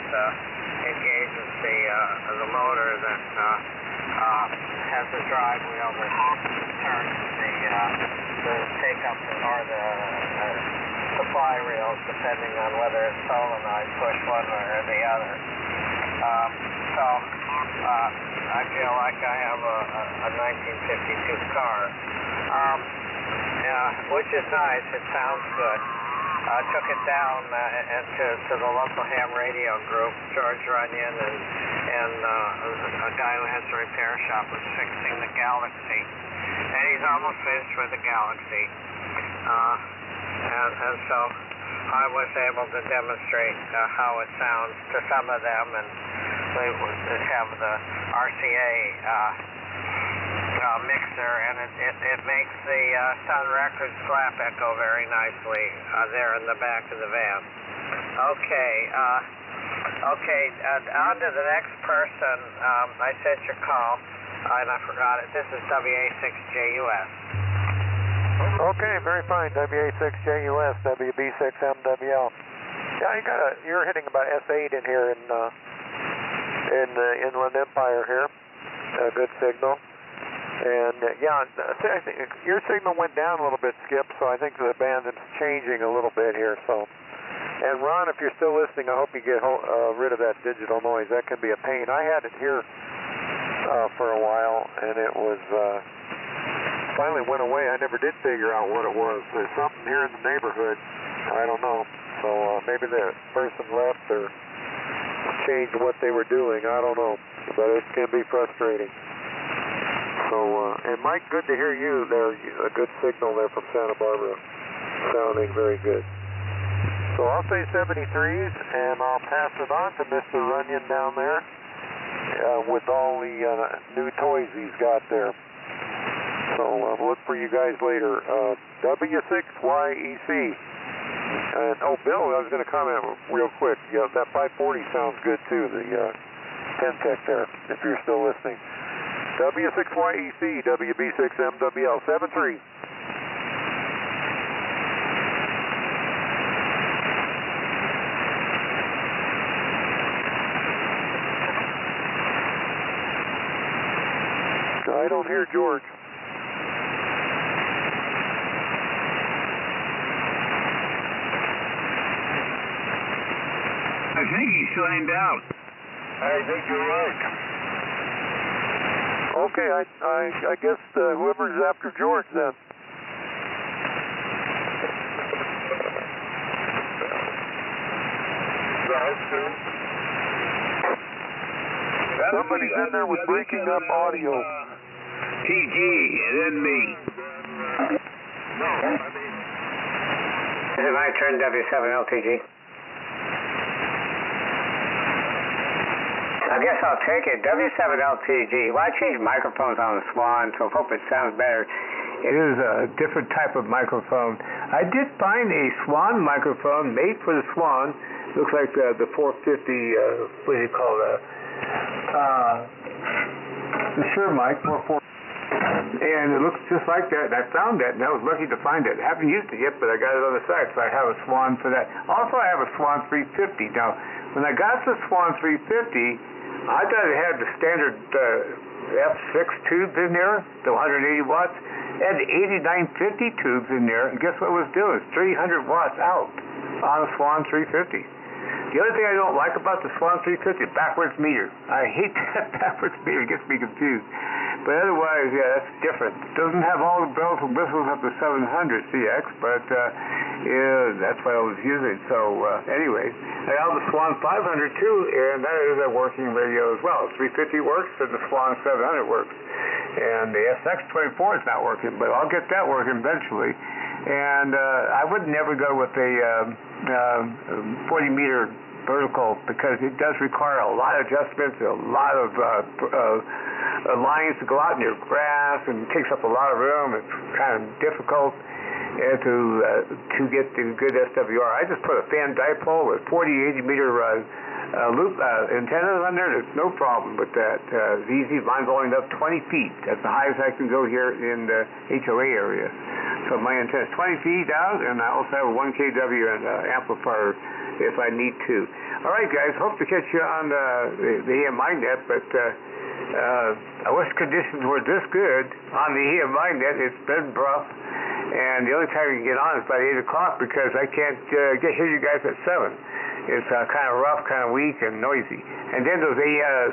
engages the motor that has the drive wheel that turns the take-up or the supply reels, depending on whether it's solenoid, push one or the other. So I feel like I have a 1952 car, which is nice. It sounds good. I took it down to the local ham radio group. George Runyon and a guy who has a repair shop was fixing the Galaxy, and he's almost finished with the Galaxy. And so I was able to demonstrate how it sounds to some of them, and they have the RCA mixer, and it makes the Sun Records slap echo very nicely there in the back of the van. Okay, on to the next person. I said your call, and I forgot it. This is WA6JUS. Okay, very fine. WA6JUS, WB6MWL. Yeah, you're hitting about S8 in here in the Inland Empire here. A good signal. And I think your signal went down a little bit, Skip, so I think the band is changing a little bit here. So, and Ron, if if you're still listening, I hope you get rid of that digital noise. That can be a pain. I had it here for a while, and it was finally went away. I never did figure out what it was. There's something here in the neighborhood. I don't know. So maybe the person left or changed what they were doing. I don't know. But it can be frustrating. So, and Mike, good to hear you there. A good signal there from Santa Barbara. Sounding very good. So I'll say 73s, and I'll pass it on to Mr. Runyon down there with all the new toys he's got there. So look for you guys later. W6YEC. And, oh, Bill, I was going to comment real quick. Yeah, that 540 sounds good, too, the Pentec there, if you're still listening. W6YEC, WB6MWL, 73. I don't hear George. I think he's signed out. I think you're right. Okay, I guess whoever's after George then. Somebody's in there with breaking up audio. TG, and then me. No, I mean... Is it my turn, W7LTG? I guess I'll take it. W7LTG. Well, I changed microphones on the Swan, so I hope it sounds better. It is a different type of microphone. I did find a Swan microphone made for the Swan. Looks like the 450, what do you call that? Sure, Mike, 440. And it looks just like that, and I found that, and I was lucky to find it. I haven't used it yet, but I got it on the side, so I have a Swan for that. Also, I have a Swan 350. Now, when I got the Swan 350, I thought it had the standard F6 tubes in there, the 180 watts. It had the 8950 tubes in there, and guess what it was doing? It's 300 watts out on a Swan 350. The other thing I don't like about the Swan 350, backwards meter. I hate that backwards meter. It gets me confused. But otherwise, yeah, that's different. It doesn't have all the bells and whistles up to 700 CX, but yeah, that's what I was using. So anyway, I have the Swan 500 too, and that is a working radio as well. 350 works, and the Swan 700 works. And the SX24 is not working, but I'll get that working eventually. And I would never go with a 40 meter vertical because it does require a lot of adjustments, a lot of lines to go out in your grass, and it takes up a lot of room. It's kind of difficult to get the good SWR. I just put a fan dipole with 40-80 meter loop antennas on there. There's no problem with that. It's easy. Mine's only up 20 feet. That's the highest I can go here in the HOA area. So my antenna is 20 feet out, and I also have a 1 kW amplifier if I need to. All right, guys. Hope to catch you on the EMI net, but I wish conditions were this good on the EMI net. It's been rough, and the only time you can get on is about 8 o'clock because I can't hear you guys at 7. It's kind of rough, kind of weak, and noisy. And then those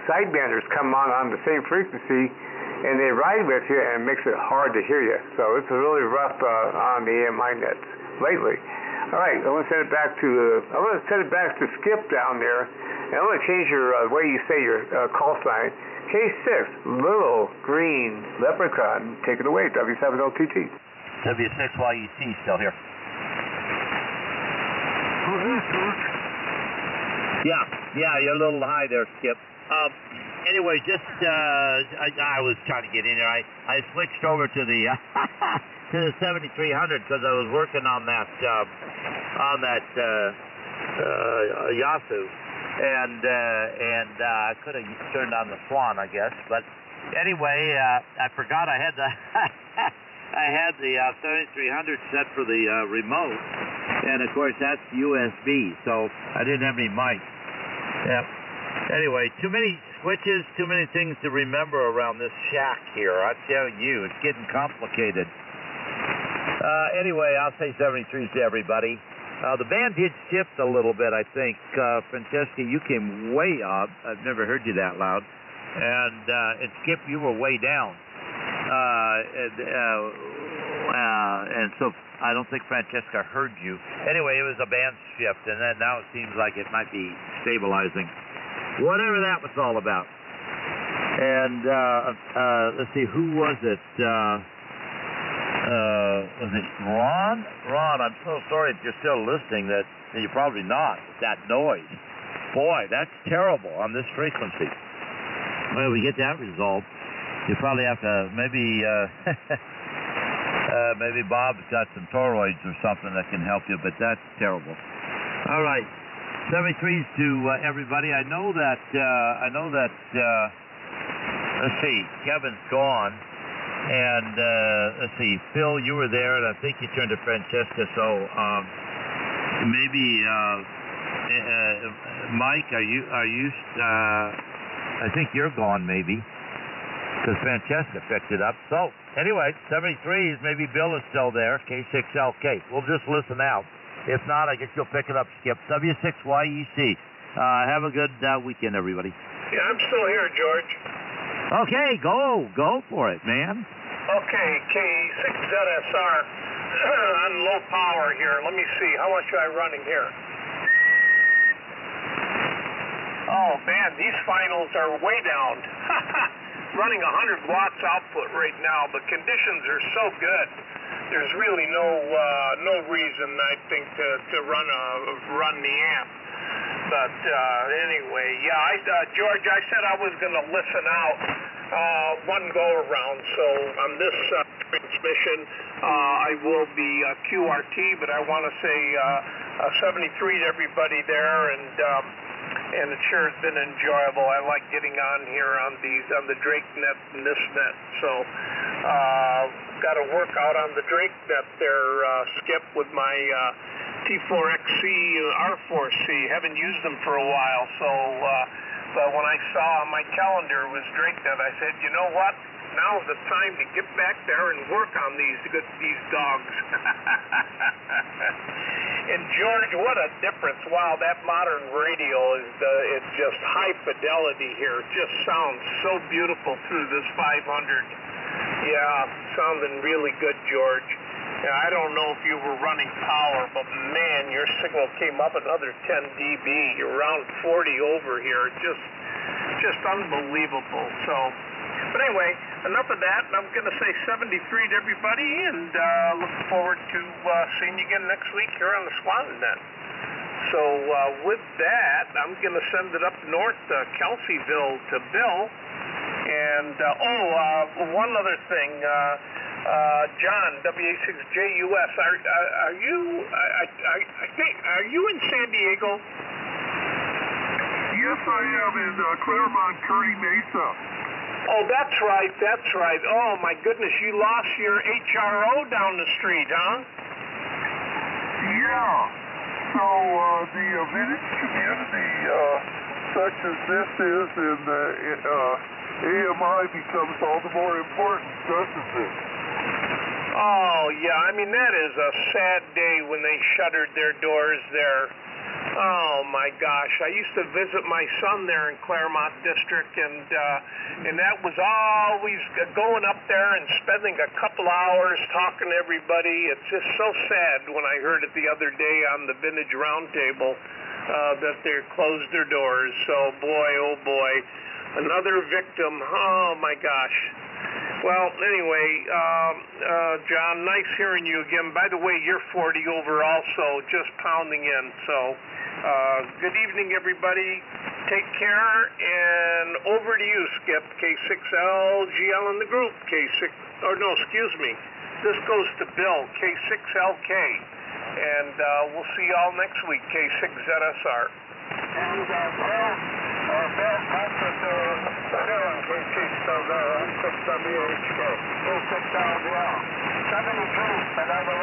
sidebanders come on the same frequency, and they ride with you, and it makes it hard to hear you. So it's really rough on the AMI nets lately. All right, I want to send it back to Skip down there, and I want to change your way you say your call sign. K6, little green leprechaun. Take it away, W7LTT. W6YEC still here. Yeah, you're a little high there, Skip. Anyway, just I was trying to get in there. I switched over to the to the 7300 because I was working on that Yasu, and I could have turned on the Swan, I guess. But anyway, I forgot I had the I had the 7300 set for the remote, and of course that's USB, so I didn't have any mics. Yeah. Anyway, too many switches, too many things to remember around this shack here. I tell you, it's getting complicated. Anyway, I'll say 73s to everybody. The band did shift a little bit, I think. Francesca, you came way up. I've never heard you that loud. And Skip, you were way down. And so I don't think Francesca heard you. Anyway, it was a band shift, and then now it seems like it might be stabilizing. Whatever that was all about. And let's see, who was it? Was it Ron? Ron, I'm so sorry if you're still listening that you're probably not. That noise. Boy, that's terrible on this frequency. Well, we get that resolved. You probably have to maybe maybe Bob's got some toroids or something that can help you, but that's terrible. All right. 73s to everybody. I know that let's see, Kevin's gone. And let's see, Phil, you were there, and I think you turned to Francesca. So maybe Mike, are you? I think you're gone, maybe, because Francesca picked it up. So anyway, 73s. Maybe Bill is still there. K6LK. We'll just listen out. If not, I guess you'll pick it up, Skip. W6YEC. Have a good weekend, everybody. Yeah, I'm still here, George. Okay, go for it, man. Okay, K6ZSR on low power here. Let me see, how much am I running here? Oh man, these finals are way down. Running 100 watts output right now, but conditions are so good. There's really no reason, I think, to run the amp. But anyway, yeah, George, I said I was going to listen out one go around. So on this transmission, I will be QRT, but I want to say 73 to everybody there, and it sure has been enjoyable. I like getting on here on the Drake net and this net. So got to work out on the Drake net there, Skip, with my T4XC R4C. Haven't used them for a while, so but when I saw on my calendar was DrakeNet, I said, you know what? Now's the time to get back there and work on these dogs. And George, what a difference! Wow, that modern radio it's just high fidelity here. It just sounds so beautiful through this 500. Yeah, sounding really good, George. I don't know if you were running power, but man, your signal came up another 10 dB. You're around 40 over here. Just unbelievable. So, but anyway, enough of that. I'm going to say 73 to everybody, and look forward to seeing you again next week here on the Swan Net. So with that, I'm going to send it up north to Kelseyville to Bill. And one other thing. John, WA6JUS, are you in San Diego? Yes, I am in Claremont, Kearny Mesa. Oh, that's right. Oh, my goodness, you lost your HRO down the street, huh? Yeah. So, the village community, such as this is, and AMI becomes all the more important, doesn't it? Oh, yeah, I mean, that is a sad day when they shuttered their doors there. Oh, my gosh, I used to visit my son there in Claremont District, and that was always going up there and spending a couple hours talking to everybody. It's just so sad when I heard it the other day on the Vintage Roundtable that they closed their doors. So, boy, oh boy, another victim. Oh, my gosh. Well, anyway, John, nice hearing you again. By the way, you're 40 over also, just pounding in. So, good evening, everybody. Take care, and over to you, Skip. K6LGL in the group. Excuse me. This goes to Bill, K6LK. And we'll see y'all next week, K6ZSR. And Bill, that's what doing K6LGL, K6LGL. 73, and I will